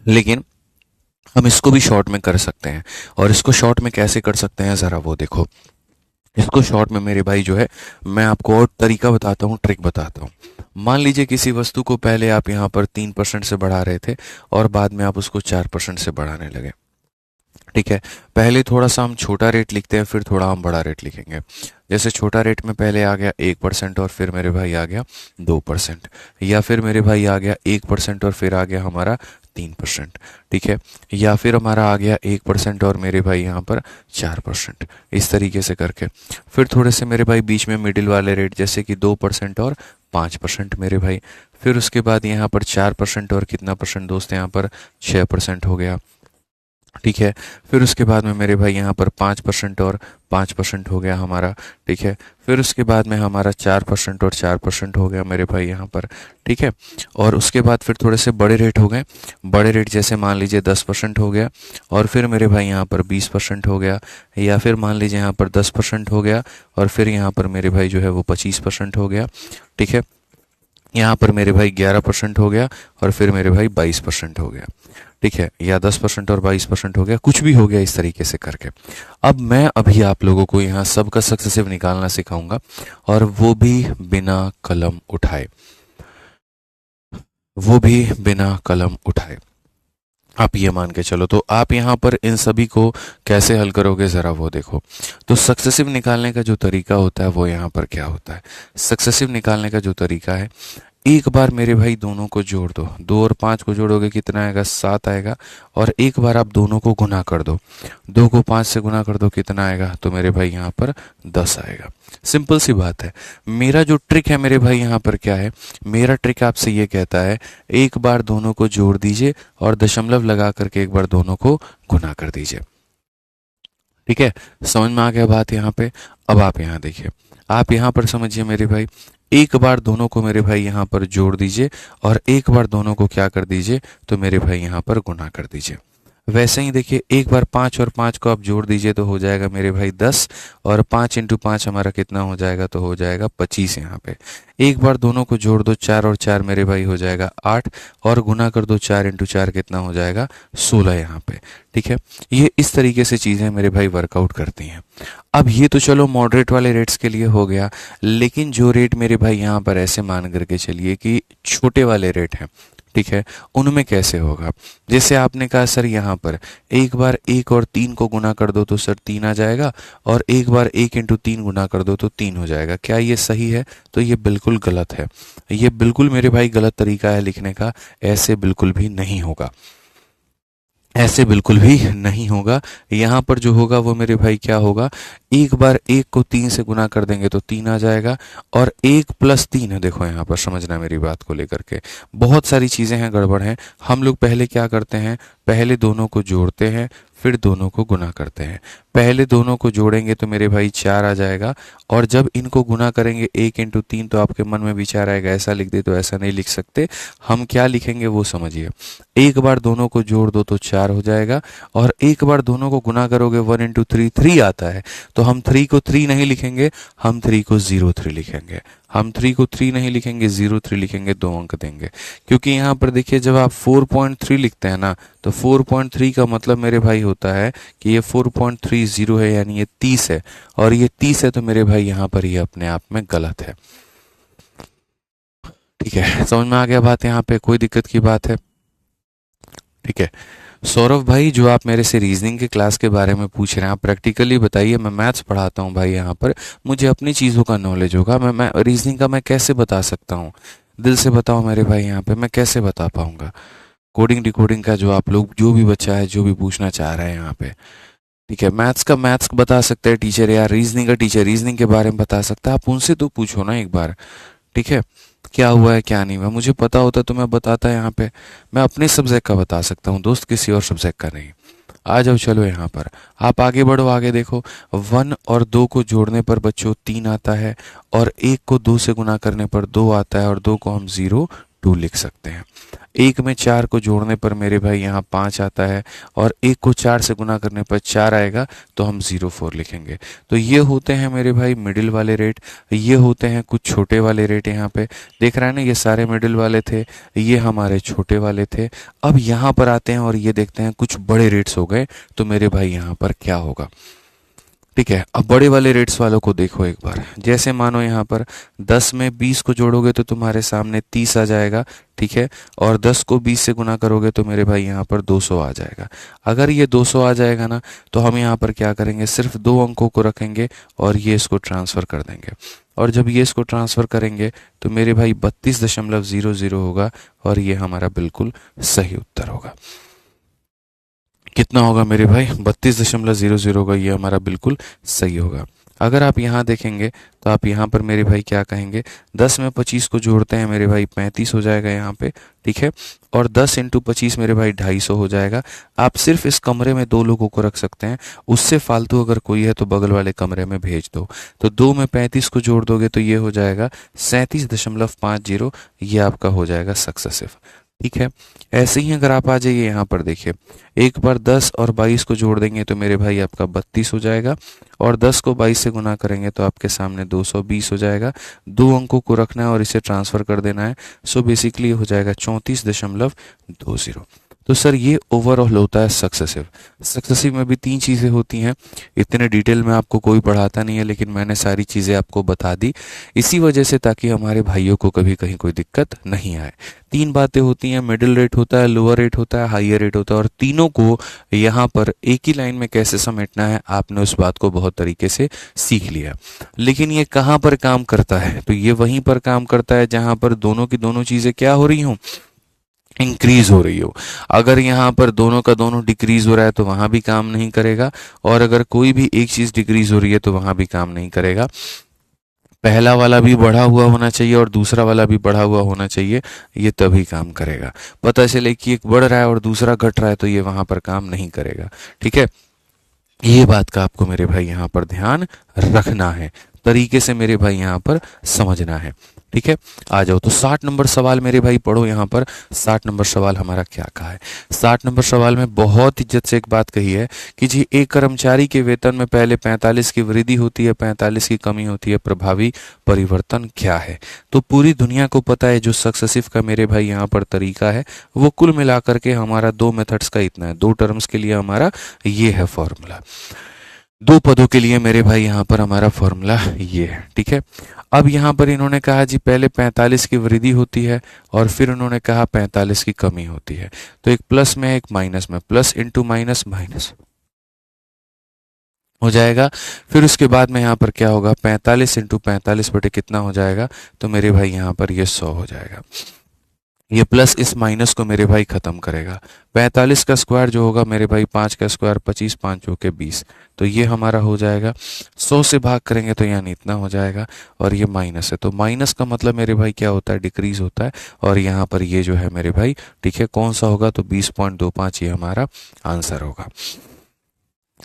लेकिन हम इसको भी शॉर्ट में कर सकते हैं, और इसको शॉर्ट में कैसे कर सकते हैं जरा वो देखो। इसको शॉर्ट में मेरे भाई जो है मैं आपको और तरीका बताता हूँ, ट्रिक बताता हूँ। मान लीजिए किसी वस्तु को पहले आप यहाँ पर 3% से बढ़ा रहे थे और बाद में आप उसको 4% से बढ़ाने लगे। ठीक है, पहले थोड़ा सा हम छोटा रेट लिखते हैं, फिर थोड़ा हम बड़ा रेट लिखेंगे। जैसे छोटा रेट में पहले आ गया 1% और फिर मेरे भाई आ गया 2%, या फिर मेरे भाई आ गया 1% और फिर आ गया हमारा 3%। ठीक है, या फिर हमारा आ गया 1% और मेरे भाई यहाँ पर 4%। इस तरीके से करके फिर थोड़े से मेरे भाई बीच में मिडिल वाले रेट जैसे कि 2% और 5% मेरे भाई, फिर उसके बाद यहाँ पर 4% और कितना परसेंट दोस्त यहाँ पर 6% हो गया। ठीक है, फिर उसके बाद में मेरे भाई यहाँ पर 5% और 5% हो गया हमारा। ठीक है, फिर उसके बाद में हमारा 4% और 4% हो गया मेरे भाई यहाँ पर। ठीक है, और उसके बाद फिर थोड़े से बड़े रेट हो गए। बड़े रेट जैसे मान लीजिए 10% हो गया, और फिर मेरे भाई यहाँ पर 20% हो गया, या फिर मान लीजिए यहाँ पर 10% हो गया, और फिर यहाँ पर मेरे भाई जो है वो 25% हो गया। ठीक है, यहाँ पर मेरे भाई 11% हो गया, और फिर मेरे भाई 22% हो गया। ठीक है, या 10% और 22% हो गया, कुछ भी हो गया इस तरीके से करके। अब मैं अभी आप लोगों को यहाँ सबका सक्सेसिव निकालना सिखाऊंगा, और वो भी बिना कलम उठाए, वो भी बिना कलम उठाए। आप ये मान के चलो, तो आप यहाँ पर इन सभी को कैसे हल करोगे जरा वो देखो। तो सक्सेसिव निकालने का जो तरीका होता है वो यहाँ पर क्या होता है। सक्सेसिव निकालने का जो तरीका है, एक बार मेरे भाई दोनों को जोड़ दो, 2 और 5 को जोड़ोगे कितना आएगा 7 आएगा, और एक बार आप दोनों को गुना कर दो, 2 को 5 से गुना कर दो कितना आएगा तो मेरे भाई यहाँ पर 10 आएगा। सिंपल सी बात है। मेरा जो ट्रिक है मेरे भाई यहाँ पर क्या है, मेरा ट्रिक आपसे ये कहता है एक बार दोनों को जोड़ दीजिए और दशमलव लगा करके एक बार दोनों को गुना कर दीजिए। ठीक है, समझ में आ गया बात यहाँ पे। अब आप यहाँ देखिए, आप यहाँ पर समझिए मेरे भाई, एक बार दोनों को मेरे भाई यहाँ पर जोड़ दीजिए और एक बार दोनों को क्या कर दीजिए तो मेरे भाई यहाँ पर गुना कर दीजिए। वैसे ही देखिए, एक बार 5 और 5 को आप जोड़ दीजिए तो हो जाएगा मेरे भाई 10, और 5 इंटू 5 हमारा कितना हो जाएगा तो हो जाएगा 25 यहाँ पे। एक बार दोनों को जोड़ दो, 4 और 4 मेरे भाई हो जाएगा 8, और गुना कर दो 4 इंटू 4 कितना हो जाएगा 16 यहाँ पे। ठीक है, ये इस तरीके से चीज़ें मेरे भाई वर्कआउट करती हैं। अब ये तो चलो मॉडरेट वाले रेट्स के लिए हो गया, लेकिन जो रेट मेरे भाई यहाँ पर ऐसे मान करके चलिए कि छोटे वाले रेट हैं, ठीक है, उनमें कैसे होगा। जैसे आपने कहा सर यहाँ पर एक बार 1 और 3 को गुना कर दो तो सर 3 आ जाएगा, और एक बार 1 इंटू 3 गुना कर दो तो 3 हो जाएगा। क्या ये सही है? तो ये बिल्कुल गलत है। ये बिल्कुल मेरे भाई गलत तरीका है लिखने का। ऐसे बिल्कुल भी नहीं होगा, ऐसे बिल्कुल भी नहीं होगा। यहाँ पर जो होगा वो मेरे भाई क्या होगा, एक बार 1 को 3 से गुना कर देंगे तो 3 आ जाएगा, और 1 प्लस 3 है। देखो यहाँ पर समझना मेरी बात को लेकर के, बहुत सारी चीज़ें हैं गड़बड़ हैं। हम लोग पहले क्या करते हैं, पहले दोनों को जोड़ते हैं, फिर दोनों को गुना करते हैं। पहले दोनों को जोड़ेंगे तो मेरे भाई 4 आ जाएगा, और जब इनको गुना करेंगे 1 इंटू 3, तो आपके मन में विचार आएगा ऐसा लिख दे, तो ऐसा नहीं लिख सकते, हम क्या लिखेंगे वो समझिए। एक बार दोनों को जोड़ दो तो 4 हो जाएगा, और एक बार दोनों को गुना करोगे 1 इंटू 3 3 आता है, तो हम 3 को 3 नहीं लिखेंगे, हम 3 को 03 लिखेंगे। हम 3 को 3 नहीं लिखेंगे, 03 लिखेंगे, 2 अंक देंगे। क्योंकि यहाँ पर देखिए जब आप 4.3 लिखते हैं ना, तो 4.3 का मतलब मेरे भाई होता है कि ये 4.30 है, यानी ये 30 है, और ये 30 है, तो मेरे भाई यहाँ पर ये अपने आप में गलत है। ठीक है, समझ में आ गया बात? यहाँ पे कोई दिक्कत की बात है? ठीक है सौरभ भाई, जो आप मेरे से रीजनिंग के क्लास के बारे में पूछ रहे हैं, आप प्रैक्टिकली बताइए। मैं मैथ्स पढ़ाता हूँ भाई, यहाँ पर मुझे अपनी चीज़ों का नॉलेज होगा। मैं रीजनिंग का मैं कैसे बता सकता हूँ? दिल से बताओ मेरे भाई, यहाँ पे मैं कैसे बता पाऊंगा? कोडिंग डिकोडिंग का जो आप लोग, जो भी बच्चा है जो भी पूछना चाह रहा है यहाँ पे, ठीक है, मैथ्स का मैथ्स बता सकते हैं टीचर, या रीजनिंग का टीचर रीजनिंग के बारे में बता सकता है। आप उनसे तो पूछो ना एक बार, ठीक है, क्या हुआ है क्या नहीं हुआ। मुझे पता होता तो मैं बताता यहाँ पे। मैं अपने सब्जेक्ट का बता सकता हूँ दोस्त, किसी और सब्जेक्ट का नहीं। आ जाओ, चलो यहाँ पर आप आगे बढ़ो, आगे देखो। 1 और 2 को जोड़ने पर बच्चों 3 आता है, और 1 को 2 से गुना करने पर 2 आता है, और 2 को हम 02 लिख सकते हैं। 1 में 4 को जोड़ने पर मेरे भाई यहाँ 5 आता है, और 1 को 4 से गुना करने पर 4 आएगा, तो हम 04 लिखेंगे। तो ये होते हैं मेरे भाई मिडिल वाले रेट, ये होते हैं कुछ छोटे वाले रेट। यहाँ पे देख रहे हैं ना, ये सारे मिडिल वाले थे, ये हमारे छोटे वाले थे। अब यहाँ पर आते हैं और ये देखते हैं कुछ बड़े रेट्स हो गए, तो मेरे भाई यहाँ पर क्या होगा? ठीक है, अब बड़े वाले रेट्स वालों को देखो एक बार। जैसे मानो यहाँ पर 10 में 20 को जोड़ोगे तो तुम्हारे सामने 30 आ जाएगा, ठीक है, और 10 को 20 से गुना करोगे तो मेरे भाई यहाँ पर 200 आ जाएगा। अगर ये 200 आ जाएगा ना, तो हम यहाँ पर क्या करेंगे, सिर्फ 2 अंकों को रखेंगे और ये इसको ट्रांसफ़र कर देंगे। और जब ये इसको ट्रांसफ़र करेंगे तो मेरे भाई 32.00 होगा, और ये हमारा बिल्कुल सही उत्तर होगा। कितना होगा मेरे भाई? 32.00 होगा, ये हमारा बिल्कुल सही होगा। अगर आप यहाँ देखेंगे तो आप यहाँ पर मेरे भाई क्या कहेंगे, 10 में 25 को जोड़ते हैं मेरे भाई 35 हो जाएगा यहाँ पे, ठीक है, और 10 इंटू 25 मेरे भाई 250 हो जाएगा। आप सिर्फ इस कमरे में 2 लोगों को रख सकते हैं, उससे फालतू अगर कोई है तो बगल वाले कमरे में भेज दो। तो 2 में 35 को जोड़ दोगे तो ये हो जाएगा 37.50, ये आपका हो जाएगा सक्सेसिव। ठीक है, ऐसे ही अगर आप आ जाइए यहाँ पर देखिए, एक बार 10 और 22 को जोड़ देंगे तो मेरे भाई आपका 32 हो जाएगा, और 10 को 22 से गुना करेंगे तो आपके सामने 220 हो जाएगा। 2 अंकों को रखना है और इसे ट्रांसफ़र कर देना है, सो बेसिकली हो जाएगा 34.20। तो सर ये ओवरऑल होता है सक्सेसिव। सक्सेसिव में भी 3 चीज़ें होती हैं, इतने डिटेल में आपको कोई पढ़ाता नहीं है, लेकिन मैंने सारी चीज़ें आपको बता दी इसी वजह से, ताकि हमारे भाइयों को कभी कहीं कोई दिक्कत नहीं आए। 3 बातें होती हैं, मिडिल रेट होता है, लोअर रेट होता है, हाइयर रेट होता है, और तीनों को यहाँ पर एक ही लाइन में कैसे समेटना है, आपने उस बात को बहुत तरीके से सीख लिया। लेकिन ये कहाँ पर काम करता है? तो ये वहीं पर काम करता है जहाँ पर दोनों की दोनों चीज़ें क्या हो रही हों, इंक्रीज हो रही हो। अगर यहाँ पर दोनों का दोनों डिक्रीज हो रहा है तो वहां भी काम नहीं करेगा, और अगर कोई भी एक चीज डिक्रीज हो रही है तो वहां भी काम नहीं करेगा। पहला वाला भी बढ़ा हुआ होना चाहिए और दूसरा वाला भी बढ़ा हुआ होना चाहिए, ये तभी काम करेगा। पता चले कि एक बढ़ रहा है और दूसरा घट रहा है तो ये वहां पर काम नहीं करेगा। ठीक है, ये बात का आपको मेरे भाई यहाँ पर ध्यान रखना है, तरीके से मेरे भाई यहाँ पर समझना है। ठीक है, आ जाओ तो 60 नंबर सवाल मेरे भाई पढ़ो। यहाँ पर 60 नंबर सवाल हमारा क्या कहा है? 60 नंबर सवाल में बहुत इज्जत से एक बात कही है कि जी एक कर्मचारी के वेतन में पहले 45 की वृद्धि होती है, 45 की कमी होती है, प्रभावी परिवर्तन क्या है? तो पूरी दुनिया को पता है जो सक्सेसिव का मेरे भाई यहाँ पर तरीका है, वो कुल मिलाकर के हमारा 2 मेथड्स का इतना है, 2 टर्म्स के लिए हमारा ये है फॉर्मूला, 2 पदों के लिए मेरे भाई यहाँ पर हमारा फॉर्मूला ये है। ठीक है, अब यहाँ पर इन्होंने कहा जी पहले 45 की वृद्धि होती है और फिर उन्होंने कहा 45 की कमी होती है, तो एक प्लस में एक माइनस में, प्लस इंटू माइनस माइनस हो जाएगा। फिर उसके बाद में यहाँ पर क्या होगा, 45 इंटू 45 बटे कितना हो जाएगा, तो मेरे भाई यहाँ पर ये 100 हो जाएगा। ये प्लस इस माइनस को मेरे भाई खत्म करेगा। 45 का स्क्वायर जो होगा मेरे भाई 5 का स्क्वायर 25, 5 हो के 20, तो ये हमारा हो जाएगा। 100 से भाग करेंगे तो यानी इतना हो जाएगा, और ये माइनस है, तो माइनस का मतलब मेरे भाई क्या होता है, डिक्रीज होता है। और यहाँ पर ये जो है मेरे भाई, ठीक है, कौन सा होगा, तो 20.25 ये हमारा आंसर होगा।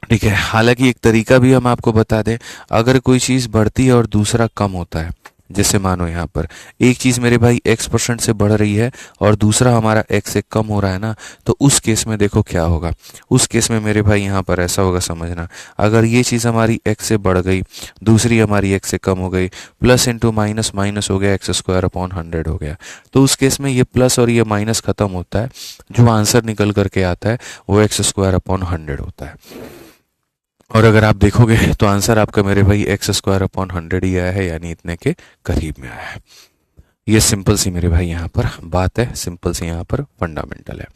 ठीक है। हालांकि एक तरीका भी हम आपको बता दें, अगर कोई चीज़ बढ़ती है और दूसरा कम होता है, जैसे मानो यहाँ पर एक चीज़ मेरे भाई x% से बढ़ रही है और दूसरा हमारा x से कम हो रहा है ना, तो उस केस में देखो क्या होगा। उस केस में मेरे भाई यहाँ पर ऐसा होगा, समझना, अगर ये चीज़ हमारी x से बढ़ गई, दूसरी हमारी x से कम हो गई, प्लस इंटू माइनस माइनस हो गया, x² अपॉन 100 हो गया, तो उस केस में ये प्लस और ये माइनस खत्म होता है, जो आंसर निकल करके आता है वो x² अपॉन 100 होता है। और अगर आप देखोगे तो आंसर आपका मेरे भाई x² अपॉन 100 ही आया है, यानी इतने के करीब में आया है। ये सिंपल सी मेरे भाई यहाँ पर बात है, सिंपल सी यहाँ पर फंडामेंटल है।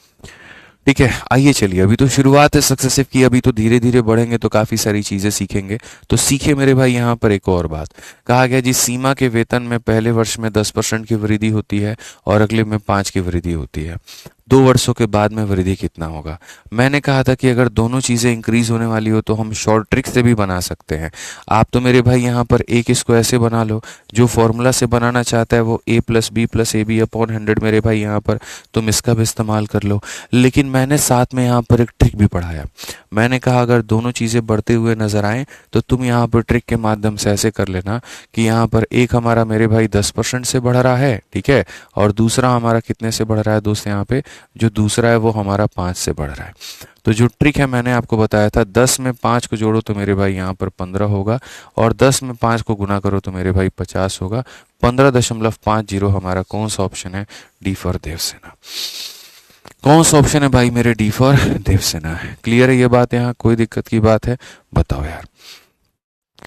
ठीक है, आइए चलिए, अभी तो शुरुआत है सक्सेसिव की, अभी तो धीरे धीरे बढ़ेंगे तो काफ़ी सारी चीज़ें सीखेंगे। तो सीखे मेरे भाई यहाँ पर एक और बात, कहा गया जी सीमा के वेतन में पहले वर्ष में 10% की वृद्धि होती है और अगले में 5 की वृद्धि होती है, 2 वर्षों के बाद में वृद्धि कितना होगा। मैंने कहा था कि अगर दोनों चीज़ें इंक्रीज होने वाली हो तो हम शॉर्ट ट्रिक से भी बना सकते हैं। आप तो मेरे भाई यहाँ पर एक इसको ऐसे बना लो, जो फॉर्मूला से बनाना चाहता है वो a+b+ab/100 मेरे भाई यहाँ पर तुम इसका भी इस्तेमाल कर लो। लेकिन मैंने साथ में यहाँ पर एक ट्रिक भी पढ़ाया। मैंने कहा अगर दोनों चीज़ें बढ़ते हुए नजर आए तो तुम यहाँ पर ट्रिक के माध्यम से ऐसे कर लेना कि यहाँ पर एक हमारा मेरे भाई 10% से बढ़ रहा है, ठीक है, और दूसरा हमारा कितने से बढ़ रहा है दोस्त, यहाँ पे जो दूसरा है वो हमारा 5 से बढ़ रहा है। तो जो ट्रिक है मैंने आपको बताया था, 10 में 5 को जोड़ो तो मेरे भाई यहाँ पर 15 होगा, और 10 में 5 को गुना करो तो मेरे भाई 50 होगा। 15.50 हमारा कौन सा ऑप्शन है, डी फॉर देवसेना। कौन सा ऑप्शन है भाई मेरे, डी फॉर देवसेना है। क्लियर है ये बात, यहाँ कोई दिक्कत की बात है, बताओ यार।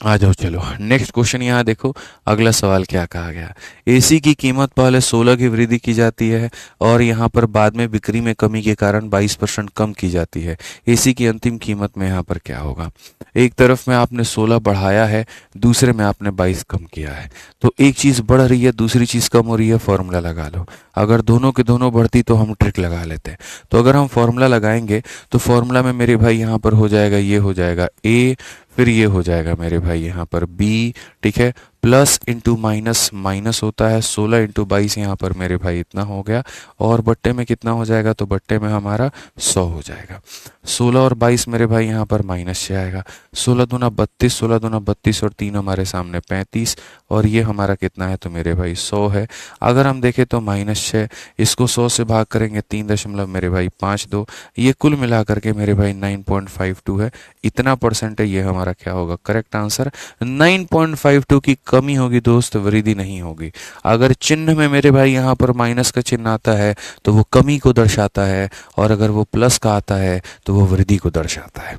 आ जाओ चलो नेक्स्ट क्वेश्चन, यहाँ देखो अगला सवाल क्या कहा गया। एसी की कीमत पहले 16 की वृद्धि की जाती है और यहाँ पर बाद में बिक्री में कमी के कारण 22% कम की जाती है। एसी की अंतिम कीमत में यहाँ पर क्या होगा। एक तरफ में आपने 16 बढ़ाया है, दूसरे में आपने 22 कम किया है, तो एक चीज़ बढ़ रही है दूसरी चीज़ कम हो रही है, फॉर्मूला लगा लो। अगर दोनों के दोनों बढ़ती तो हम ट्रिक लगा लेते हैं। तो अगर हम फॉर्मूला लगाएंगे तो फॉर्मूला में मेरे भाई यहाँ पर हो जाएगा, ये हो जाएगा ए, फिर ये हो जाएगा मेरे भाई यहाँ पर बी, ठीक है, प्लस इंटू माइनस माइनस होता है, 16 इंटू 22 यहाँ पर मेरे भाई इतना हो गया, और बट्टे में कितना हो जाएगा, तो बट्टे में हमारा 100 हो जाएगा। 16 और 22 मेरे भाई यहाँ पर माइनस से आएगा, 16 दूना 32, 16 दूना 32 और 3 हमारे सामने 35, और ये हमारा कितना है, तो मेरे भाई 100 है। अगर हम देखें तो -6, इसको 100 से भाग करेंगे 3 दशमलव मेरे भाई 52, ये कुल मिला करके मेरे भाई 9.52 है। इतना परसेंट है, ये हमारा क्या होगा, करेक्ट आंसर 9.52 की कमी होगी दोस्त, वृद्धि नहीं होगी। अगर चिन्ह में मेरे भाई यहाँ पर माइनस का चिन्ह आता है तो वो कमी को दर्शाता है, और अगर वो प्लस का आता है तो वो वृद्धि को दर्शाता है।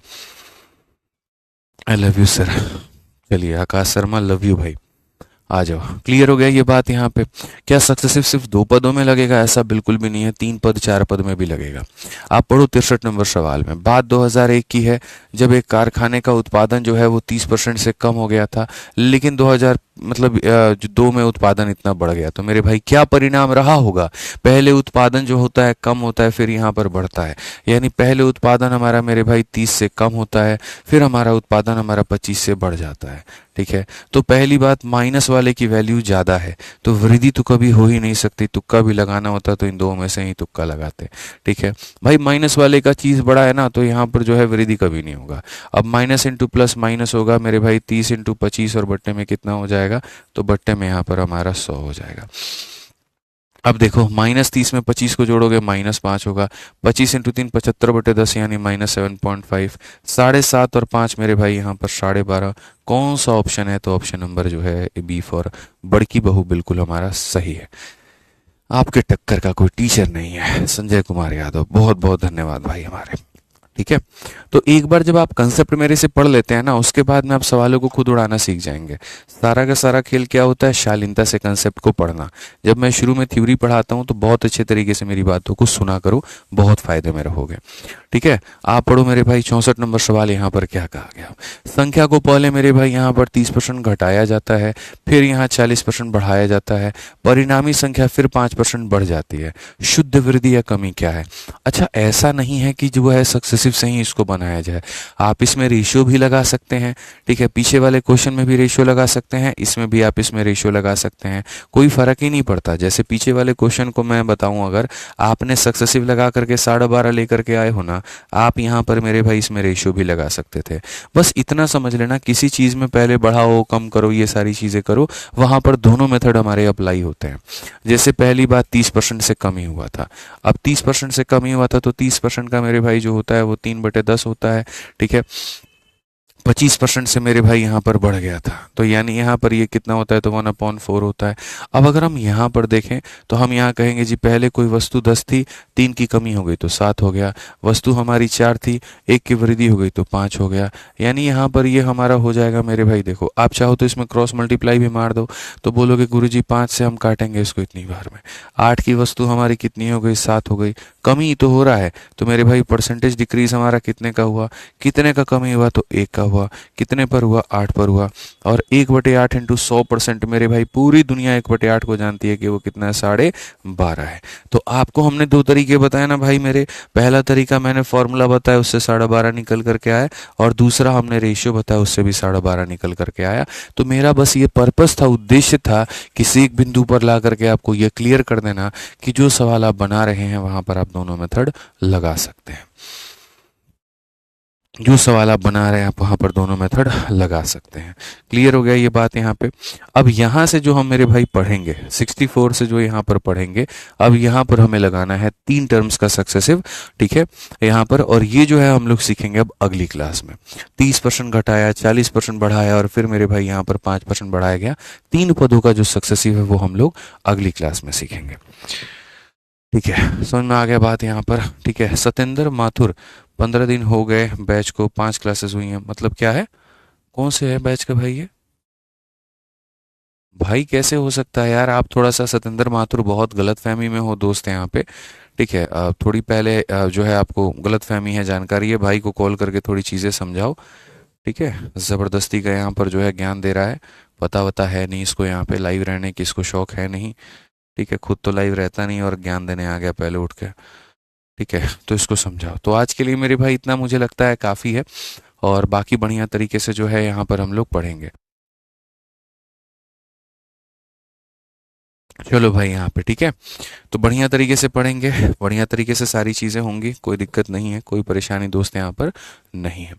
I love you sir. चलिए आकाश शर्मा, लव यू भाई। आ जाओ, क्लियर हो गया ये बात यहाँ पे। क्या सक्सेसिव सिर्फ 2 पदों में लगेगा, ऐसा बिल्कुल भी नहीं है, 3 पद 4 पद में भी लगेगा। आप पढ़ो 63 नंबर सवाल में। बात 2001 की है, जब एक कारखाने का उत्पादन जो है वो 30% से कम हो गया था, लेकिन 2000 मतलब जो 2 में उत्पादन इतना बढ़ गया, तो मेरे भाई क्या परिणाम रहा होगा। पहले उत्पादन जो होता है कम होता है, फिर यहाँ पर बढ़ता है, यानी पहले उत्पादन हमारा मेरे भाई 30 से कम होता है, फिर हमारा उत्पादन हमारा 25 से बढ़ जाता है, ठीक है। तो पहली बात, माइनस वाले की वैल्यू ज़्यादा है तो वृद्धि तो कभी हो ही नहीं सकती, तुक्का भी लगाना होता तो इन दो में से ही तुक्का लगाते, ठीक है भाई। माइनस वाले का चीज़ बड़ा है ना, तो यहाँ पर जो है वृद्धि कभी नहीं होगा। अब माइनस इंटू प्लस माइनस होगा मेरे भाई 30 इंटू 25, और बट्टे में कितना हो जाएगा, तो बट्टे में यहाँ पर हमारा 100 हो जाएगा। अब देखो -30 में 25 को जोड़ोगे -5 होगा, 25 इंटू 3 75/10 यानी -7.5, 7.5 और 5 मेरे भाई यहाँ पर 12.5। कौन सा ऑप्शन है, तो ऑप्शन नंबर जो है बी फॉर बड़की बहू बिल्कुल हमारा सही है। आपके टक्कर का कोई टीचर नहीं है, संजय कुमार यादव, बहुत बहुत धन्यवाद भाई हमारे, ठीक है। तो एक बार जब आप कंसेप्ट मेरे से पढ़ लेते हैं ना, उसके बाद में आप सवालों को खुद उड़ाना सीख जाएंगे। सारा का सारा खेल क्या होता है, शालीनता से कंसेप्ट को पढ़ना। जब मैं शुरू में थ्योरी पढ़ाता हूं तो बहुत अच्छे तरीके से मेरी बातों को सुना करो, बहुत फायदे में रहोगे, ठीक है। आप पढ़ो मेरे भाई 64 नंबर सवाल। यहाँ पर क्या कहा गया, संख्या को पहले मेरे भाई यहाँ पर 30% घटाया जाता है, फिर यहाँ 40% बढ़ाया जाता है, परिणामी संख्या फिर 5% बढ़ जाती है, शुद्ध वृद्धि या कमी क्या है। अच्छा, ऐसा नहीं है कि जो है सक्सेसिव सक्सेसिव से ही इसको बनाया जाए। आप इसमें रेशियो भी लगा सकते हैं, ठीक है, पीछे वाले क्वेश्चन में भी रेशियो लगा सकते हैं, इसमें भी आप इसमें रेशियो लगा सकते हैं, कोई फर्क ही नहीं पड़ता। जैसे पीछे वाले क्वेश्चन को मैं बताऊं, अगर आपने सक्सेसिव लगा करके 12.5 लेकर के आए हो ना, आप यहाँ पर मेरे भाई इसमें रेशियो भी लगा सकते थे। बस इतना समझ लेना, किसी चीज़ में पहले बढ़ाओ कम करो ये सारी चीज़ें करो, वहाँ पर दोनों मेथड हमारे अप्लाई होते हैं। जैसे पहली बात 30% से कम ही हुआ था, अब 30% से कम ही हुआ था तो 30% का मेरे भाई जो होता है वो 3/10 होता है, ठीक है। 25% से मेरे भाई यहाँ पर बढ़ गया था, तो यानी यहाँ पर ये कितना होता है, तो 1/4 होता है। अब अगर हम यहाँ पर देखें तो हम यहाँ कहेंगे जी पहले कोई वस्तु 10 थी, 3 की कमी हो गई तो 7 हो गया, वस्तु हमारी 4 थी, 1 की वृद्धि हो गई तो 5 हो गया। यानी यहाँ पर ये हमारा हो जाएगा मेरे भाई, देखो आप चाहो तो इसमें क्रॉस मल्टीप्लाई भी मार दो, तो बोलोगे गुरुजी 5 से हम काटेंगे इसको इतनी बार में, 8 की वस्तु हमारी कितनी हो गई, 7 हो गई, कमी तो हो रहा है, तो मेरे भाई परसेंटेज डिक्रीज हमारा कितने का हुआ, कितने का कमी हुआ, तो 1 का हुआ, कितने पर हुआ, 8 पर हुआ। और 1/8 इंटू 100%, मेरे भाई पूरी दुनिया 1/8 को जानती है कि वो कितना है, 12.5 है। तो आपको हमने 2 तरीके बताए ना भाई मेरे, पहला तरीका मैंने फॉर्मूला बताया उससे 12.5 निकल करके आया, और दूसरा हमने रेशियो बताया उससे भी 12.5 निकल करके आया। तो मेरा बस ये पर्पस था, उद्देश्य था, किसी एक बिंदु पर ला करके आपको ये क्लियर कर देना कि जो सवाल आप बना रहे हैं वहां पर आप दोनों मेथड लगा सकते हैं, जो सवाल आप बना रहे हैं आप वहां पर दोनों मेथड लगा सकते हैं। क्लियर हो गया ये बात यहाँ पे। अब यहाँ से जो हम मेरे भाई पढ़ेंगे 64 से जो यहाँ पर पढ़ेंगे, अब यहाँ पर हमें लगाना है 3 टर्म्स का सक्सेसिव, ठीक है, यहाँ पर। और ये जो है हम लोग सीखेंगे अब अगली क्लास में। 30% घटाया, 40% बढ़ाया, और फिर मेरे भाई यहाँ पर 5% बढ़ाया गया। 3 पदों का जो सक्सेसिव है वो हम लोग अगली क्लास में सीखेंगे, ठीक है। समझ में आ गया बात यहाँ पर, ठीक है। सत्येंद्र माथुर, 15 दिन हो गए बैच को, 5 क्लासेस हुई हैं, मतलब क्या है, कौन से है बैच का भाई ये? भाई कैसे हो सकता है यार, आप थोड़ा सा सत्येंद्र माथुर बहुत गलत फहमी में हो दोस्त यहाँ पे, ठीक है। थोड़ी पहले जो है आपको गलत फहमी है, जानकारी है, भाई को कॉल करके थोड़ी चीज़ें समझाओ, ठीक है। ज़बरदस्ती का यहाँ पर जो है ज्ञान दे रहा है, पता वता है नहीं इसको, यहाँ पे लाइव रहने की इसको शौक है नहीं, ठीक है, खुद तो लाइव रहता नहीं और ज्ञान देने आ गया पहले उठ के, ठीक है। तो इसको समझाओ। तो आज के लिए मेरे भाई इतना मुझे लगता है काफ़ी है, और बाकी बढ़िया तरीके से जो है यहाँ पर हम लोग पढ़ेंगे। चलो भाई यहाँ पे, ठीक है, तो बढ़िया तरीके से पढ़ेंगे, बढ़िया तरीके से सारी चीज़ें होंगी, कोई दिक्कत नहीं है, कोई परेशानी दोस्त यहाँ पर नहीं है,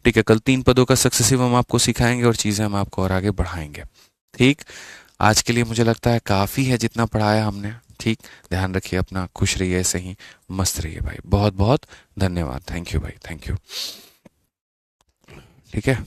ठीक है। कल 3 पदों का सक्सेसिव हम आपको सिखाएंगे और चीज़ें हम आपको और आगे बढ़ाएंगे, ठीक। आज के लिए मुझे लगता है काफ़ी है जितना पढ़ाया हमने, ठीक। ध्यान रखिए अपना, खुश रहिए, ऐसे ही मस्त रहिए भाई। बहुत बहुत धन्यवाद, थैंक यू भाई, थैंक यू, ठीक है।